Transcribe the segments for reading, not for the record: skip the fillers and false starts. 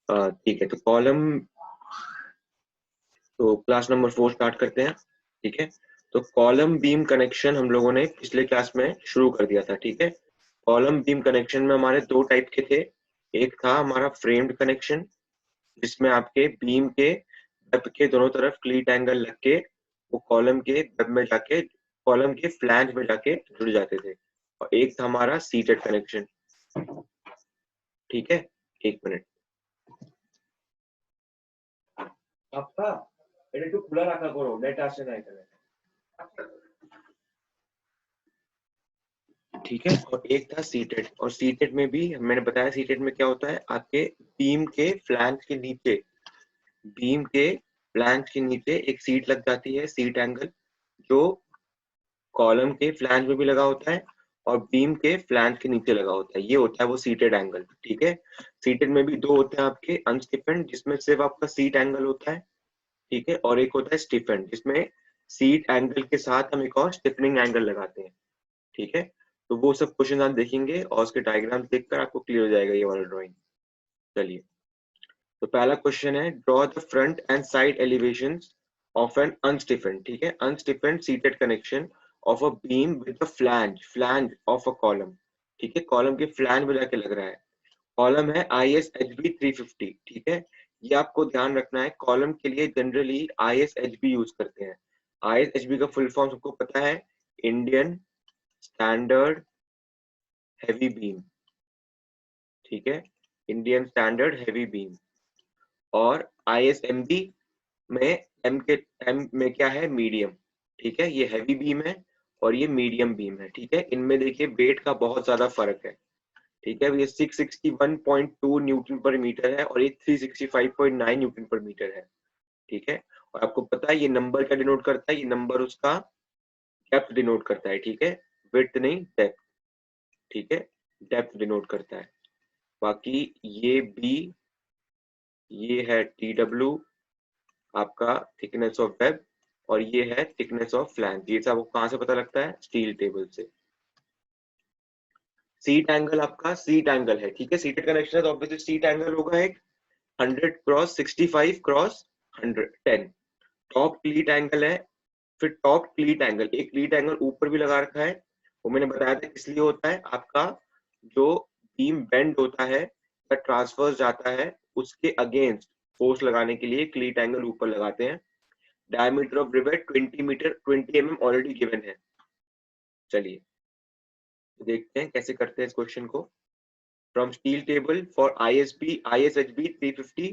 ठीक है, तो क्लास नंबर 4 स्टार्ट करते हैं। ठीक है, तो कॉलम बीम कनेक्शन हम लोगों ने पिछले क्लास में शुरू कर दिया था। ठीक है, कॉलम बीम कनेक्शन में हमारे दो टाइप के थे। एक था हमारा फ्रेम्ड कनेक्शन, जिसमें आपके बीम के वेब के दोनों तरफ क्लीट एंगल लग के वो कॉलम के वेब में जाके, कॉलम के फ्लैंज में जाके जुड़ जाते थे। और एक था हमारा सीटेड कनेक्शन। ठीक है, एक मिनट आपका এটা একটু খোলা রাখা করো, নেট আসে না এখানে। ठीक है, और एक था सीटेड। और सीटेड में भी मैंने बताया, सीटेड में क्या होता है, आपके बीम के फ्लैंज के नीचे, बीम के फ्लैंज के नीचे एक सीट लग जाती है, सीट एंगल, जो कॉलम के फ्लैंज में भी लगा होता है और बीम के फ्लैंज के नीचे लगा होता है। ये होता है वो सीटेड एंगल। ठीक है, सीटेड में भी दो होते हैं आपके, अनस्टिफेंड जिसमें सिर्फ आपका सीट एंगल होता है। ठीक है, और एक होता है स्टिफेंड जिसमें सीट एंगल के साथ हम एक और स्टिफनिंग एंगल लगाते हैं। ठीक है, तो वो सब क्वेश्चन आप देखेंगे और उसके डायग्राम देखकर आपको क्लियर हो जाएगा ये वाला ड्राइंग। चलिए, तो पहला क्वेश्चन है, draw the front and side elevations of an unstiffened, ठीक है, unstiffened seated connection of a beam with the flange of a column. ठीक है, कॉलम के फ्लैंज में जाके लग रहा है। कॉलम है ISHB 350। ठीक है, ये आपको ध्यान रखना है, कॉलम के लिए जनरली ISHB यूज करते हैं। ISHB का फुल फॉर्म सबको पता है, इंडियन स्टैंडर्ड हेवी बीम। ठीक है, इंडियन स्टैंडर्ड हेवी बीम। और ISMB में एम में क्या है, मीडियम। ठीक है, ये हैवी बीम है और ये मीडियम बीम है। ठीक है, इनमें देखिए वेट का बहुत ज्यादा फर्क है। ठीक है, ये 661.2 न्यूटन पर मीटर है और ये 365.9 न्यूटन पर मीटर है। ठीक है, और आपको पता है ये नंबर क्या डिनोट करता है, ये नंबर उसका डेप्थ डिनोट करता है। ठीक है, विड्थ नहीं, डेप्थ। ठीक है, डेप्थ डिनोट करता है। बाकी ये बी, ये है TW आपका थिकनेस ऑफ वेब, और ये है थिकनेस ऑफ फ्लैंज। ये सब कहां से पता लगता है, स्टील टेबल से। सीट एंगल आपका सीट एंगल है। ठीक है, सीटेड कनेक्शन है तो ऑब्वियसली सीट एंगल होगा एक 100 क्रॉस 65 क्रॉस 110। टॉप क्लीट एंगल है, फिर टॉप क्लीट एंगल, एक क्लीट एंगल ऊपर भी लगा रखा है। वो मैंने बताया था किस लिए होता है, आपका जो बीम बेंड होता है या ट्रांसफर्स जाता है उसके अगेंस्ट फोर्स लगाने के लिए क्लीट एंगल ऊपर लगाते हैं। Diameter of rivet 20 meter, 20 mm already given है। चलिए देखते हैं कैसे करते हैं इस क्वेश्चन को। From steel table for ISHB 350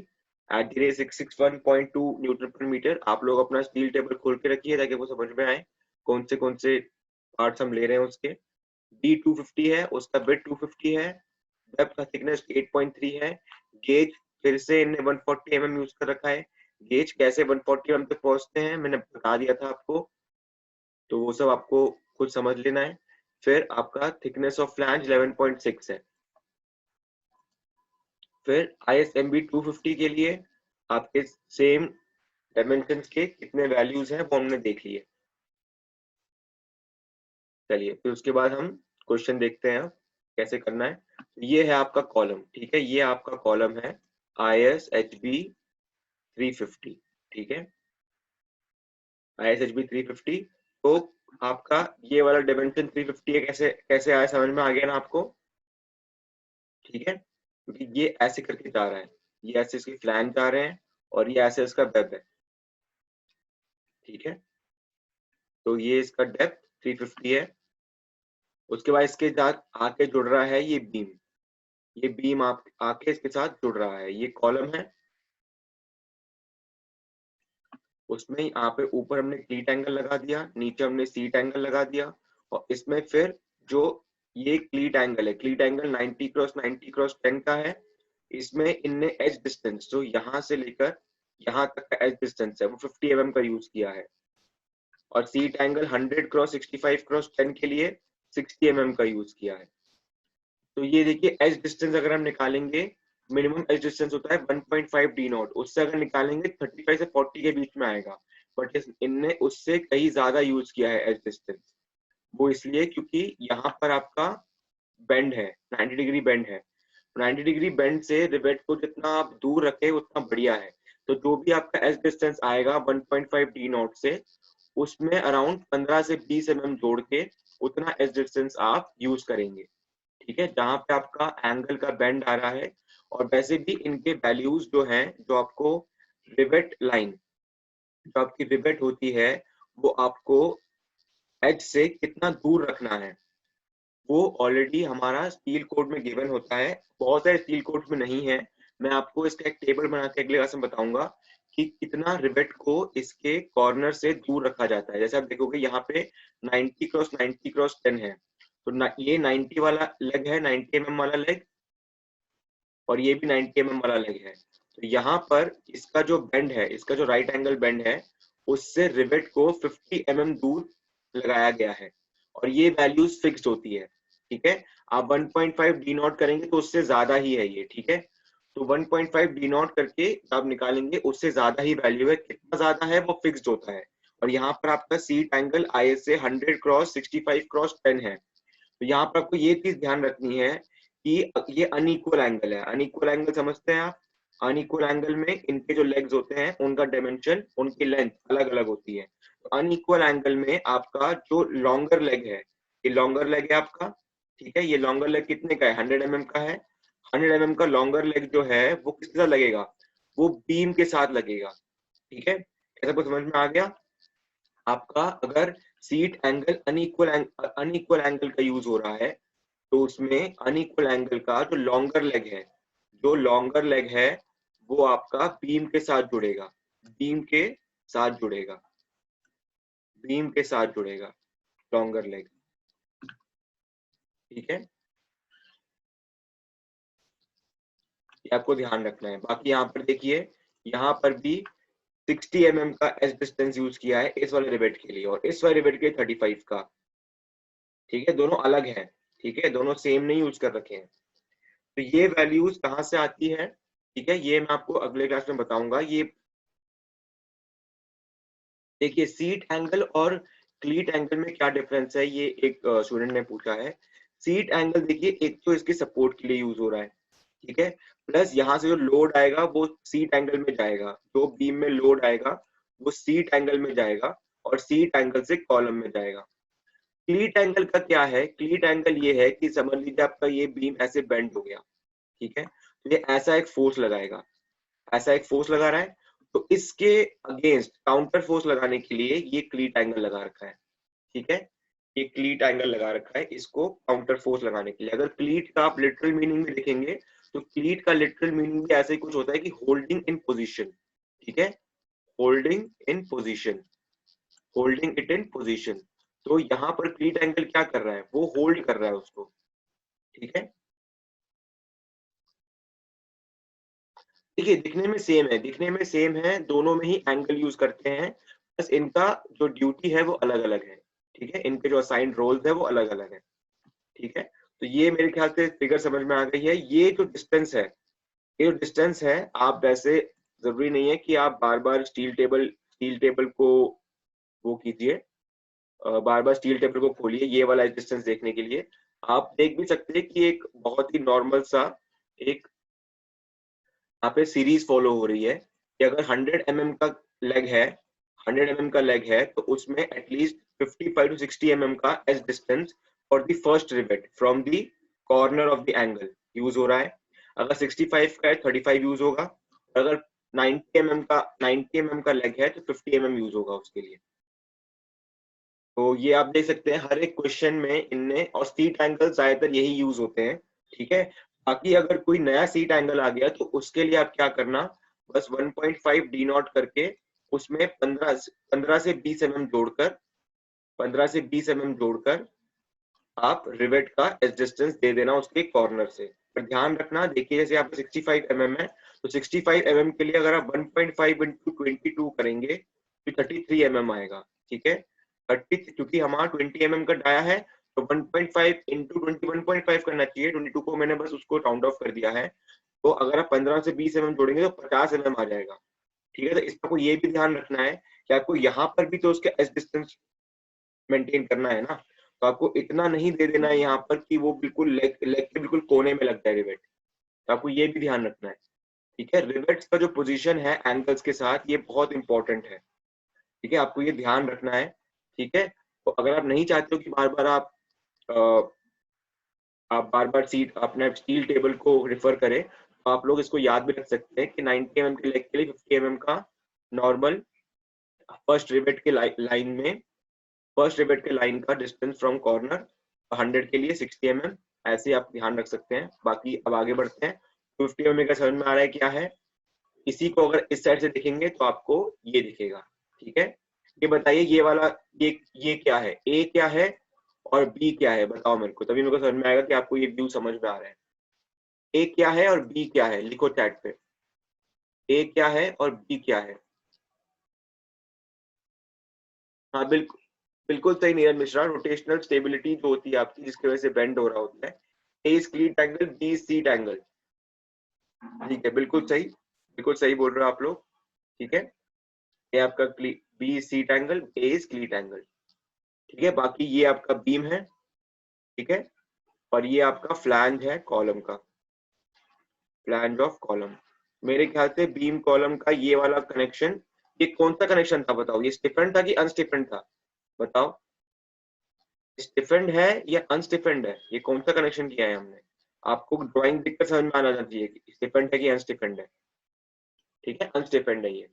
at the rate 661.2 Newton पर मीटर। आप लोग अपना स्टील टेबल खोल के रखिए ताकि वो समझ में आए कौन से पार्ट्स हम ले रहे हैं उसके। D 250 है, उसका बिट 250 है, वेब का थिकनेस 8.3 है। गेज फिर से इनने 140 mm यूज कर रखा है। गेज कैसे 140 mm तक पहुंचते हैं मैंने बता दिया था आपको, तो वो सब आपको खुद समझ लेना है। फिर आपका थिकनेस ऑफ फ्लैंज 11.6 है। फिर ISMB 250 के लिए आपके सेम डायमेंशन के कितने वैल्यूज हैं वो हमने देख लिए। चलिए फिर उसके बाद हम क्वेश्चन देखते हैं कैसे करना है। ये है आपका कॉलम। ठीक है, ये आपका कॉलम है ISHB 350। ठीक है, ISHB 350। तो आपका ये वाला डायमेंशन 350 है, कैसे कैसे आया, समझ में आ गया ना आपको। ठीक है, क्योंकि ये ऐसे करके जा रहा है, ये ऐसे इसके फ्लैंज जा रहे हैं और ये ऐसे इसका वेब है। ठीक है, तो ये इसका डेप्थ 350 है। उसके बाद इसके साथ आके जुड़ रहा है ये बीम, ये बीम आप आके इसके साथ जुड़ रहा है। ये कॉलम है, उसमें यहाँ पे ऊपर हमने क्लीट एंगल लगा दिया, नीचे हमने सीट एंगल लगा दिया। और इसमें फिर जो ये क्लीट एंगल है, क्लीट एंगल 90 क्रॉस 90 क्रॉस 10 का है। इसमें इनने एज डिस्टेंस जो यहाँ से लेकर यहाँ तक का एज डिस्टेंस है वो 50 mm का यूज किया है। और सीट एंगल 100 क्रॉस 65 क्रॉस 10 के लिए 60 mm का यूज किया है। तो ये देखिए एज डिस्टेंस अगर हम निकालेंगे, मिनिमम एज डिस्टेंस होता है 1.5 D नॉट, उससे अगर निकालेंगे 35 से 40 के बीच में आएगा। बट इनने उससे कहीं ज्यादा यूज किया है एज डिस्टेंस। वो इसलिए क्योंकि यहाँ पर आपका बेंड है, 90 डिग्री बेंड है। 90 डिग्री बेंड से रिवेट को जितना आप दूर रखें उतना बढ़िया है। तो जो भी आपका एज डिस्टेंस आएगा 1.5 डी नॉट से, उसमें अराउंड 15 से 20 जोड़ के उतना एज डिस्टेंस आप यूज करेंगे। ठीक है, जहां पे आपका एंगल का बेंड आ रहा है। और वैसे भी इनके वैल्यूज जो हैं, जो आपको रिवेट लाइन, जो आपकी रिवेट होती है, वो आपको एज से कितना दूर रखना है, वो ऑलरेडी हमारा स्टील कोड में गिवन होता है। बहुत सारे स्टील कोड में नहीं है। मैं आपको इसका एक टेबल बना के अगले क्लास में बताऊंगा कि कितना रिवेट को इसके कॉर्नर से दूर रखा जाता है। जैसे आप देखोगे यहाँ पे 90 क्रॉस 90 क्रॉस 10 है, तो ये 90 वाला लेग है, 90 वाला लेग, और ये भी 90 वाला लेग है। तो यहाँ पर इसका जो बेंड है, इसका जो राइट एंगल बेंड है, उससे रिवेट को 50 दूर लगाया गया है, और ये वैल्यूज फिक्स्ड होती है। ठीक है, आप 1.5 डी नॉट करेंगे तो उससे ज्यादा ही है ये। ठीक है, तो 1.5 डी नॉट करके आप निकालेंगे, उससे ज्यादा ही वैल्यू है। कितना ज्यादा है वो फिक्स्ड होता है। और यहाँ पर आपका seat angle ISA 100 cross 65 cross 10 है। तो यहाँ पर आपको ये चीज ध्यान रखनी है कि ये अनइक्वल एंगल है। अनइक्वल एंगल समझते हैं आप? अनइक्वल एंगल में इनके जो लेग्स होते हैं, उनका डायमेंशन, उनकी लेंथ अलग अलग होती है। तो अनइक्वल एंगल में आपका जो लॉन्गर लेग है, ये लॉन्गर लेग है आपका। ठीक है, ये लॉन्गर लेग कितने का है? 100 का है। 100 का लॉन्गर लेग जो है वो किसके साथ लगेगा? वो बीम के साथ लगेगा। ठीक है, ऐसा कुछ समझ में आ गया आपका? अगर सीट एंगल अनइक्वल एंगल का यूज हो रहा है, तो उसमें अनइक्वल एंगल का जो लॉन्गर लेग है, जो लॉन्गर लेग है, वो आपका बीम के साथ जुड़ेगा। बीम के साथ जुड़ेगा। बीम के साथ जुड़ेगा लॉन्गर लेग। ठीक है, ये आपको ध्यान रखना है। बाकी यहाँ पर देखिए, यहाँ पर भी 60 का एज डिस्टेंस यूज किया है इस वाले रिवेट के लिए, और इस वाले रिवेट के 35 का। ठीक है, दोनों अलग है। ठीक है, दोनों सेम नहीं यूज कर रखे हैं। तो ये वैल्यूज कहाँ से आती है? ठीक है, ये मैं आपको अगले क्लास में बताऊंगा। ये देखिए, सीट एंगल और क्लीट एंगल में क्या डिफरेंस है, ये एक स्टूडेंट ने पूछा है। सीट एंगल देखिए, एक तो इसके सपोर्ट के लिए यूज हो रहा है। ठीक है, प्लस यहाँ से जो लोड आएगा वो सीट एंगल में जाएगा। जो बीम में लोड आएगा वो सीट एंगल में जाएगा, और सीट एंगल से कॉलम में जाएगा। क्लीट एंगल का क्या है? क्लीट एंगल ये है कि समझ लीजिए आपका ये बीम ऐसे बेंड हो गया। ठीक है, तो ये ऐसा एक फोर्स लगाएगा, ऐसा एक फोर्स लगा रहा है। तो इसके अगेंस्ट काउंटर फोर्स लगाने के लिए ये क्लीट एंगल लगा रखा है। ठीक है, ये क्लीट एंगल लगा रखा है इसको काउंटर फोर्स लगाने के लिए। अगर क्लीट का आप लिटरल मीनिंग में देखेंगे, तो क्लीट का लिटरल मीनिंग भी ऐसा ही कुछ होता है कि होल्डिंग इन पोजीशन। ठीक है, holding in position, holding it in position. तो यहाँ पर क्लीट एंगल क्या कर रहा है? वो होल्ड कर रहा है उसको। ठीक है, देखिए दिखने में सेम है, दिखने में सेम है, दोनों में ही एंगल यूज करते हैं, बस इनका जो ड्यूटी है वो अलग अलग है। ठीक है, इनके जो असाइंड रोल्स है वो अलग अलग है। ठीक है, तो ये मेरे ख्याल से फिगर समझ में आ गई है। ये जो डिस्टेंस है, ये जो डिस्टेंस है, आप वैसे जरूरी नहीं है कि आप बार बार स्टील टेबल को वो कीजिए, बार बार स्टील टेबल को खोलिए ये वाला डिस्टेंस देखने के लिए। आप देख भी सकते हैं कि एक बहुत ही नॉर्मल सा एक यहाँ पे सीरीज फॉलो हो रही है कि अगर 100 का लेग है, 100 का लेग है, तो उसमें एटलीस्ट 55 टू 60 का edge distance for the first rivet from the corner of the angle use हो रहा है। अगर 65 का है 35 यूज होगा, और अगर 90 का लेग है तो 50 यूज होगा उसके लिए। तो ये आप देख सकते हैं हर एक क्वेश्चन में इनने, और सीट एंगल ज्यादातर यही यूज होते हैं। ठीक है, बाकी अगर कोई नया सीट एंगल आ गया तो उसके लिए आप क्या करना, बस 1.5 डी नॉट करके उसमें 15 से 20 जोड़कर, 15 से 20 जोड़कर आप रिवेट का डिस्टेंस दे देना उसके कॉर्नर से। पर ध्यान रखना, देखिए जैसे यहाँ पे 65 है, तो 65 के लिए अगर आप 1.5 इंटू 22 करेंगे तो 33 आएगा। ठीक है, 30, क्योंकि हमारा 20 का डाया है, तो 1.5 इंटू 21.5 करना चाहिए। 22 को मैंने बस उसको राउंड ऑफ कर दिया है। तो अगर आप 15 से 20 जोड़ेंगे तो 50 आ जाएगा। ठीक है, तो इसका आपको ये भी ध्यान रखना है कि आपको यहाँ पर भी तो उसके एज डिस्टेंस मेंटेन करना है ना। तो आपको इतना नहीं दे देना है यहाँ पर कि वो बिल्कुल लेग के बिल्कुल कोने में लग जाए रिवेट। तो आपको ये भी ध्यान रखना है, ठीक है। रिवेट्स का जो पोजीशन है एंगल्स के साथ, ये बहुत इंपॉर्टेंट है, ठीक है, आपको ये ध्यान रखना है, ठीक है। तो अगर आप नहीं चाहते हो कि बार बार आप बार बार सीट अपने स्टील टेबल को रिफर करें, तो आप लोग इसको याद भी रख सकते हैं कि 90 mm के लेग के लिए 50 mm का नॉर्मल फर्स्ट रिवेट के लाइन में, फर्स्ट रिवेट के लाइन का डिस्टेंस फ्रॉम कॉर्नर, 100 के लिए 60 mm, ऐसे आप ध्यान रख सकते हैं। बाकी अब आगे बढ़ते हैं। 50 mm का समझ में आ रहा है क्या है? इसी को अगर इस साइड से देखेंगे तो आपको ये दिखेगा, ठीक है। ये बताइए ये वाला, ये क्या है, ए क्या है और बी क्या है, बताओ मेरे को, तभी मेरे को समझ में आएगा कि आपको ये व्यू समझ में आ रहा है। ए क्या है और बी क्या है, लिखो चैट पे, ए क्या है और बी क्या है। हाँ बिल्कुल, बिल्कुल सही नीरज मिश्रा, रोटेशनल स्टेबिलिटी जो होती है आपकी, जिसकी वजह से बेंड हो रहा होता है। ए स्क्लीट एंगल, बी सीट एंगल, ठीक है, बिल्कुल सही बोल रहे हो आप लोग, ठीक है। ये आपका बी सीट एंगल, ए स्क्लीट एंगल, ठीक है। बाकी ये आपका बीम है, ठीक है, और ये आपका फ्लैंज है कॉलम का, फ्लैंज ऑफ कॉलम। मेरे ख्याल से बीम कॉलम का ये वाला कनेक्शन, ये कौन सा कनेक्शन था बताओ, ये स्टिफेंड था कि अनस्टिफेंड था, बताओ। स्टिफेंड है या अनस्टिफेंड है, ये कौन सा कनेक्शन किया है हमने? आपको ड्राइंग देखकर समझ में आना चाहिए कि स्टिफेंड है कि अनस्टिफेंड है, ठीक है, अनस्टिफेंड है ये,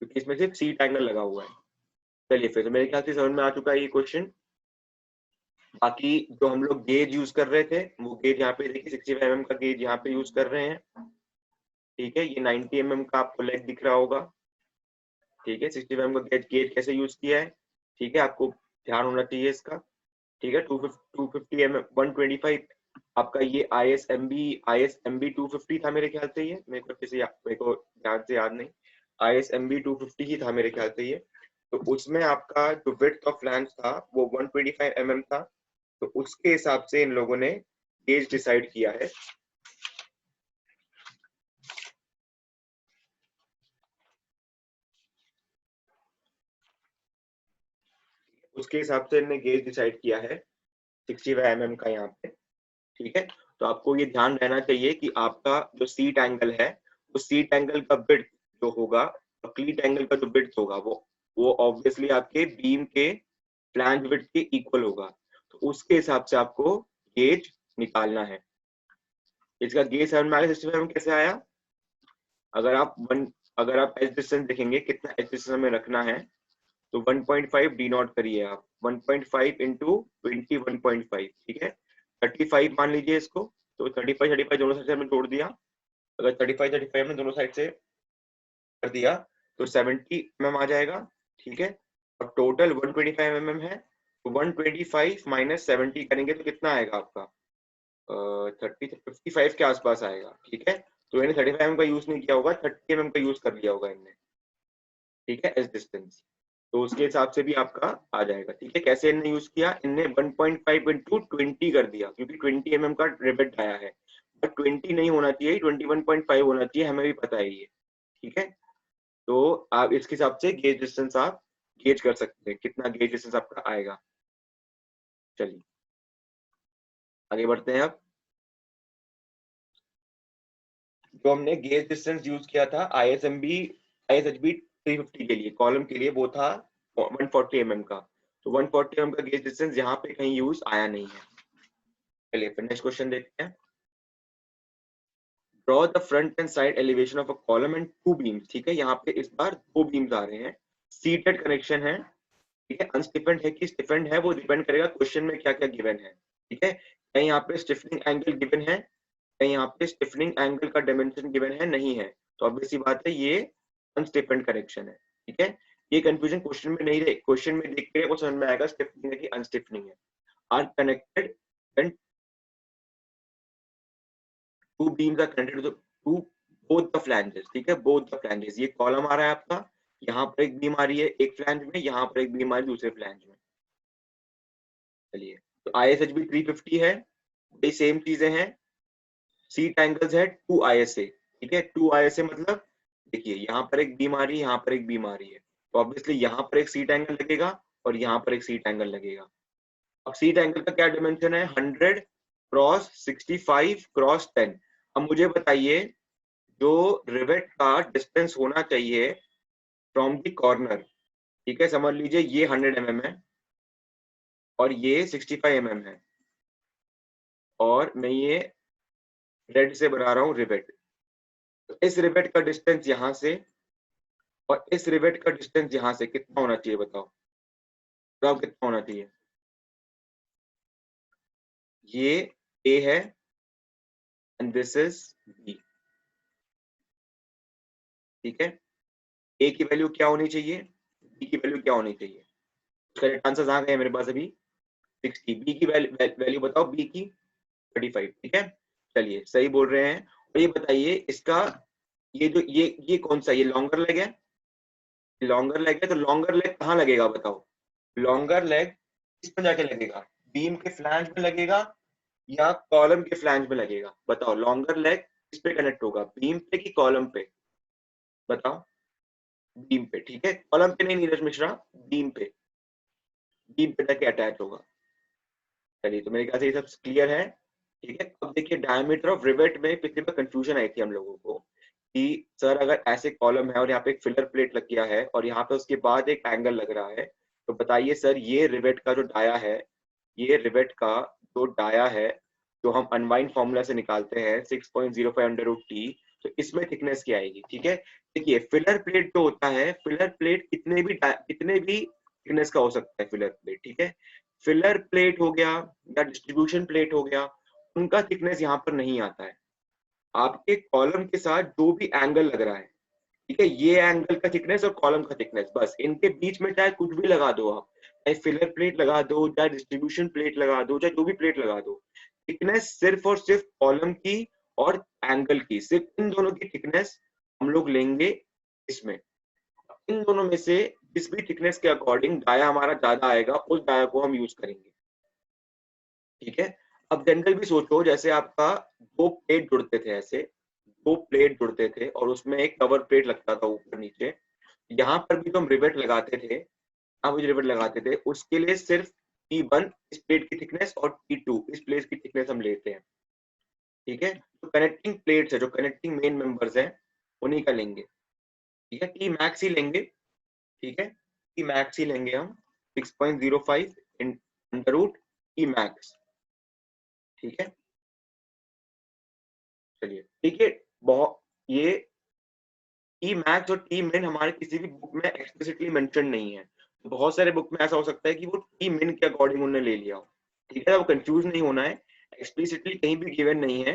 क्योंकि इसमें सिर्फ सीट एंगल लगा हुआ है। चलिए फिर, तो मेरे ख्याल से समझ में आ चुका है ये क्वेश्चन। बाकी जो हम लोग गेज यूज कर रहे थे, वो गेज यहाँ पे देखिए 65 mm का गेज यहाँ पे यूज कर रहे हैं, ठीक है। ये 90 mm का आपको लेग दिख रहा होगा, ठीक है। 65 mm का गेज, गेज कैसे यूज किया है, ठीक है, आपको ध्यान होना चाहिए इसका, ठीक है। 250 mm 125 आपका ये ISMB 250 था मेरे ख्याल से, ये मेरे को ध्यान से याद नहीं, ISMB 250 ही था मेरे ख्याल से ये। तो उसमें आपका जो विड्थ ऑफ फ्लैंज था वो 125 mm था, तो उसके हिसाब से इन लोगों ने गेज डिसाइड किया है। उसके हिसाब से इन्होंने गेज डिसाइड किया है 65 mm का यहाँ पे, ठीक है। तो आपको ये ध्यान रहना चाहिए कि आपका जो सीट एंगल है, उस सीट एंगल का विड्थ जो होगा और क्लीट एंगल का जो विड्थ होगा, वो ऑब्वियसली आपके बीम के फ्लैंज विड्थ के इक्वल होगा। तो उसके हिसाब से आपको गेज निकालना है। इसका गेज 7 में 65 कैसे आया? अगर आप एच डिस्टेंस देखेंगे, कितना एच डिस्टेंस हमें रखना है, तो 1.5 डी नॉट करिए आप, 1.5 इंटू 20 1.5, ठीक है। 35 मान लीजिए इसको, तो 35 दोनों साइड से हमने जोड़ दिया। अगर 35 हमने दोनों साइड से कर दिया तो 70 mm आ जाएगा, ठीक है। और टोटल 125 mm है, तो 125 माइनस 70 करेंगे तो कितना आएगा आपका? 55 के आसपास आएगा, ठीक है। तो इन्हें 35 mm का यूज नहीं किया होगा, 30 mm का यूज कर लिया होगा इनने, ठीक है, एज डिस्टेंस। तो उसके हिसाब से भी आपका आ जाएगा, ठीक है। कैसे इनने यूज किया, इनने 1.5 इंटू 20 कर दिया, क्योंकि 20 mm का रिवेट आया है, बट 20 नहीं होना चाहिए, 21.5 होना चाहिए, हमें भी पता है ये, ठीक है। तो आप इसके हिसाब से गेज डिस्टेंस आप गेज कर सकते हैं, कितना गेज डिस्टेंस आपका आएगा। चलिए आगे बढ़ते हैं। अब जो हमने गेज डिस्टेंस यूज किया था ISHB 350 के लिए, कॉलम के लिए, वो था 140 mm का। तो 140 mm का गेज डिस्टेंस यहाँ पे कहीं यूज आया नहीं है। चलिए फिर नेक्स्ट क्वेश्चन देखते हैं। Draw the front and side elevation of a column and two beams, ठीक है। यहाँ पे इस बार दो बीम्स आ रहे हैं, सीटेड कनेक्शन है, ठीक है। अनस्टिफेंड है कि स्टिफेंड है, वो डिपेंड करेगा क्वेश्चन में क्या क्या गिवन है, ठीक है। कहीं यहाँ पे स्टिफनिंग एंगल गिवन है, कहीं यहाँ पे स्टिफनिंग एंगल का डायमेंशन गिवन है, नहीं है, तो ऑब्वियस सी बात है ये अनस्टिफेंड कनेक्शन है, ठीक है। ये कंफ्यूजन क्वेश्चन में नहीं रहे, क्वेश्चन में देख के वो समझ में आएगा स्टिफनिंग है कि अनस्टिफनिंग है। Are connected when two beams are connected to both the flanges, ठीक है, बोथ द फ्लैंजेस। ये कॉलम आ रहा है आपका, यहाँ पर एक बीम आ रही है एक फ्लैंज में, यहाँ पर एक बीम आ रही है दूसरे फ्लैंज में। चलिए, तो ISHB 350 है, ये सेम चीजें हैं। सीट एंगल्स है 2 ISA, ठीक है। 2 ISA मतलब देखिए यहाँ पर एक बीम आ रही है, यहाँ पर एक बीम आ रही है, तो ऑब्वियसली यहाँ पर एक सीट एंगल लगेगा और यहाँ पर एक सीट एंगल लगेगा। अब सीट एंगल का क्या डायमेंशन है, 100 क्रॉस 65 क्रॉस 10। अब मुझे बताइए जो रिवेट का डिस्टेंस होना चाहिए फ्रॉम द कॉर्नर, ठीक है, समझ लीजिए ये 100 mm है और ये 65 mm है और मैं ये रेड से बना रहा हूँ रिवेट। तो इस रिवेट का डिस्टेंस यहाँ से और इस रिवेट का डिस्टेंस यहाँ से कितना होना चाहिए बताओ, बताओ कितना होना चाहिए। ये ए है एंड दिस इज बी, ठीक है। ए की वैल्यू क्या होनी चाहिए, बी की वैल्यू क्या होनी चाहिए। करेक्ट आंसर आ गए मेरे पास अभी 60। बी की वैल्यू बताओ, बी की 35, ठीक है। चलिए सही बोल रहे हैं। और ये बताइए इसका ये जो ये कौन सा, ये लॉन्गर लेग है, लॉन्गर लेग है, तो लॉन्गर लेग कहाँ लगेगा बताओ। लॉन्गर लेग किस पे जाके लगेगा, बीम के फ्लैंज में लगेगा या कॉलम के फ्लैंज में लगेगा, बताओ लॉन्गर लेग किस पे कनेक्ट होगा, बीम पे कि कॉलम पे, बताओ। बीम पे, ठीक है, कॉलम पे नहीं नीरज मिश्रा, बीम पे, बीम पे जाके अटैच होगा। चलिए तो मेरे ख्याल से ये सब क्लियर है, ठीक है। अब देखिए डायमीटर ऑफ रिवेट में पिछले बार कंफ्यूजन आई थी हम लोगों को कि सर अगर ऐसे कॉलम है और यहाँ पे एक फिलर प्लेट लग गया है और यहाँ पे उसके बाद एक एंगल लग रहा है, तो बताइए सर ये रिवेट का जो डाया है, ये रिवेट का जो डाया है जो हम अनवाइंड फॉर्मूला से निकालते हैं 6.05 अंडर रूट टी, तो इसमें थिकनेस क्या आएगी, ठीक है। देखिए फिलर प्लेट जो होता है, फिलर प्लेट कितने भी थिकनेस का हो सकता है फिलर प्लेट, ठीक है। फिलर प्लेट हो गया या डिस्ट्रीब्यूशन प्लेट हो गया, उनका थिकनेस यहाँ पर नहीं आता है। आपके कॉलम के साथ जो भी एंगल लग रहा है, ठीक है, ये एंगल का थिकनेस और कॉलम का थिकनेस, बस इनके बीच में चाहे कुछ भी लगा दो आप, चाहे फिलर प्लेट लगा दो, चाहे डिस्ट्रीब्यूशन प्लेट लगा दो, चाहे जो भी प्लेट लगा दो, थिकनेस सिर्फ और सिर्फ कॉलम की और एंगल की, सिर्फ इन दोनों की थिकनेस हम लोग लेंगे इसमें। इन दोनों में से जिस भी थिकनेस के अकॉर्डिंग डाया हमारा ज्यादा आएगा उस डाया को हम यूज करेंगे, ठीक है। अब जनरल भी सोचो, जैसे आपका दो प्लेट जुड़ते थे, ऐसे दो प्लेट जुड़ते थे और उसमें एक कवर प्लेट लगता था ऊपर नीचे, यहाँ पर भी तो हम रिवेट लगाते थे, यहाँ भी रिवेट लगाते थे, उसके लिए सिर्फ T1 इस प्लेट की थिकनेस और T2 इस प्लेट की थिकनेस हम लेते हैं, ठीक है। तो कनेक्टिंग प्लेट्स है, जो कनेक्टिंग मेन मेंबर्स हैं उन्हीं का लेंगे, ठीक है। टी मैक्स ही लेंगे, ठीक है, टी मैक्स ही लेंगे हम 6.05 in under root T max, ठीक है। चलिए ठीक है, बहुत ये टी मैक्स और टी मिन हमारे किसी भी बुक में एक्सप्लिसिटली मेंशन नहीं है। तो बहुत सारे बुक में ऐसा हो सकता है कि वो टी मिन के अकॉर्डिंग उन्होंने ले लिया हो, ठीक है। वो कंफ्यूज नहीं होना है, एक्सप्लिसिटली कहीं भी गिवन नहीं है।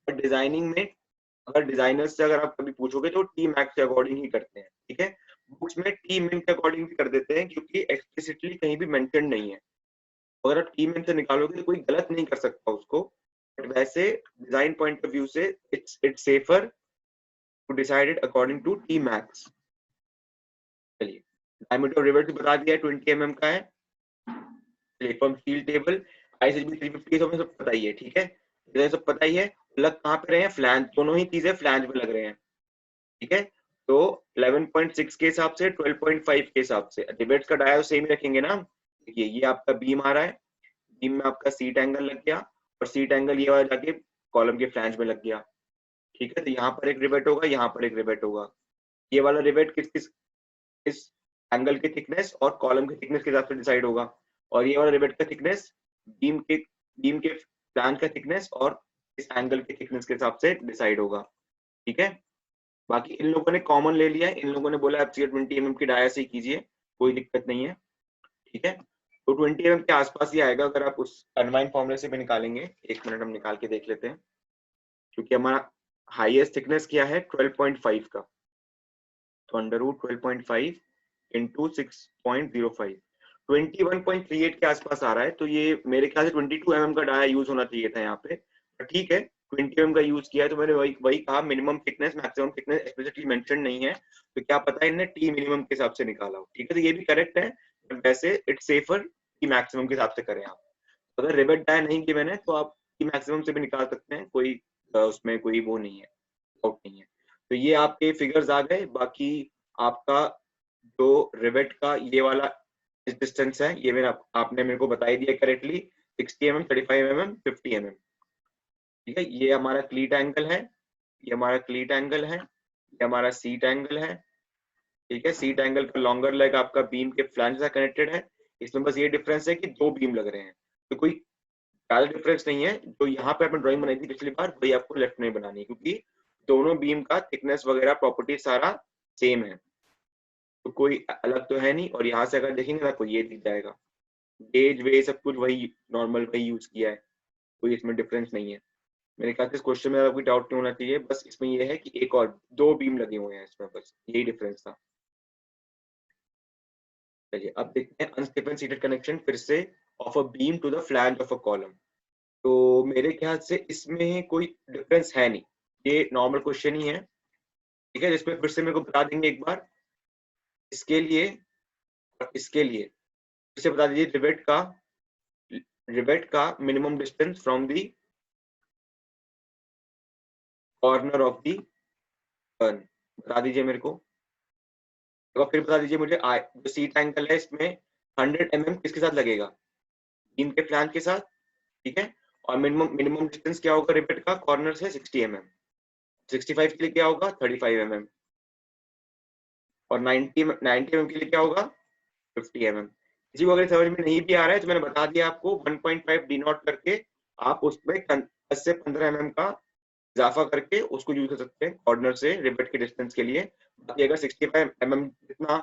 बट डिजाइनिंग में अगर डिजाइनर्स से अगर आप कभी पूछोगे तो टी मैक्स के अकॉर्डिंग ही करते हैं, ठीक है। बुक्स में टी मिन के अकॉर्डिंग भी कर देते हैं क्योंकि एक्सप्लिसिटली कहीं भी मेंशन नहीं है। अगर आप टी मिन से निकालोगे तो कोई गलत नहीं कर सकता उसको, बट वैसे डिजाइन पॉइंट ऑफ व्यू से it's safer to decide it according to T max. चलिए डायमीटर रिवर्स बता दिया 20 mm का है। चलिए फ्रॉम स्टील टेबल आईएसएचबी 350 हमें सब पता ही है, ठीक है, ये सब पता ही है। लग कहाँ पे रहे हैं, फ्लैंज, दोनों ही चीजें फ्लैंज में लग रहे हैं, ठीक है। तो 11.6 के हिसाब से 12.5 के हिसाब से रिवेट्स का डाया सेम ही रखेंगे ना। देखिए ये आपका बीम आ रहा है, बीम में आपका सीट एंगल लग गया और सीट एंगल ये वाला जाके कॉलम के फ्लैंज में लग गया, ठीक है। तो यहाँ पर एक रिवेट होगा, यहाँ पर एक रिवेट होगा। ये वाला रिवेट किस किस इस एंगल की थिकनेस और कॉलम की थिकनेस के हिसाब से डिसाइड होगा, और ये वाला रिवेट का थिकनेस बीम के फ्लैंज का थिकनेस और इस एंगल की थिकनेस के हिसाब से डिसाइड होगा, ठीक है। बाकी इन लोगों ने कॉमन ले लिया है, इन लोगों ने बोला आप 20 mm की डाया से ही कीजिए, कोई दिक्कत नहीं है, ठीक है। तो 20 mm के आसपास ही आएगा अगर आप उस अनवाइंड फॉर्मूले से भी निकालेंगे। एक मिनट हम निकाल के देख लेते हैं, क्योंकि हमारा हाईएस्ट थिकनेस क्या है 12.5 का, तो अंडर रूट 12.5 इंटू 6.05 21.38 के आसपास आ रहा है। तो ये मेरे ख्याल से 22 mm का डाया यूज होना चाहिए था यहाँ पे, पर ठीक है 20 mm का यूज किया है। तो मैंने वही वही कहा, minimum thickness maximum thickness explicitly mention नहीं है, तो क्या पता है इन्हें टी मिनिमम के हिसाब से निकाला हो, ठीक है। तो ये भी करेक्ट है, but वैसे इट्स सेफर टी मैक्सिमम के हिसाब से करें आप। अगर रिवेट डाया नहीं किया मैंने तो आप टी मैक्सिमम से भी निकाल सकते हैं, कोई उसमें कोई वो नहीं है, डाउट नहीं है। तो ये आपके फिगर्स आ गए। बाकी आपका जो रिवेट का ये वाला डिस्टेंस है, ये मेरा आपने मेरे को बता ही दिया करेक्टली, 60 mm, 35 mm, 50 mm, ठीक है, ये हमारा क्लीट एंगल है, ये हमारा क्लीट एंगल है, ये हमारा सीट एंगल है। ठीक है, सीट एंगल का लॉन्गर लेग आपका बीम के फ्लैंज से कनेक्टेड है। इसमें बस ये डिफरेंस है कि दो बीम लग रहे हैं, तो कोई ज्यादा डिफरेंस नहीं है। जो यहाँ पे आपने ड्राइंग बनाई थी पिछली बार वही आपको लेफ्ट में बनानी है, क्योंकि दोनों बीम का थिकनेस वगैरह प्रॉपर्टी सारा सेम है, तो कोई अलग तो है नहीं। और यहाँ से अगर देखेंगे ना, आपको ये दिख जाएगा, गेज वे सब कुछ वही नॉर्मल वही यूज किया है, कोई इसमें डिफरेंस नहीं है। मेरे ख्याल से इस क्वेश्चन में कोई डाउट नहीं होना चाहिए, बस इसमें ये है कि एक और दो बीम लगे हुए हैं इसमें, बस यही डिफरेंस था। चलिए अब देखते हैं अनस्टेबल सीटेड कनेक्शन फिर से of a beam to the flange of a column. तो मेरे ख्याल से इसमें कोई डिफरेंस है नहीं, ये नॉर्मल क्वेश्चन ही है। ठीक है, जिसमें फिर से मेरे को बता देंगे एक बार, इसके लिए और इसके लिए फिर से बता दीजिए। रिवेट का minimum distance from the corner of the turn बता दीजिए मेरे को। तो फिर बता दीजिए मुझे जो सीट एंगल है इसमें 100 mm किसके साथ लगेगा, बीम के फ्लैंज के साथ। ठीक है, और मिनिमम मिनिमम डिस्टेंस क्या होगा रिवेट का कॉर्नर से 60 mm, 65 के लिए क्या होगा 35 mm, और 90 mm के लिए क्या होगा 50 mm। किसी को अगर समझ में नहीं भी आ रहा है तो मैंने बता दिया आपको, 1.5 डी नॉट करके आप उसमें 10 से 15 mm का इजाफा करके उसको यूज कर सकते हैं कॉर्नर से रिवेट के डिस्टेंस के लिए। बाकी अगर 65 mm जितना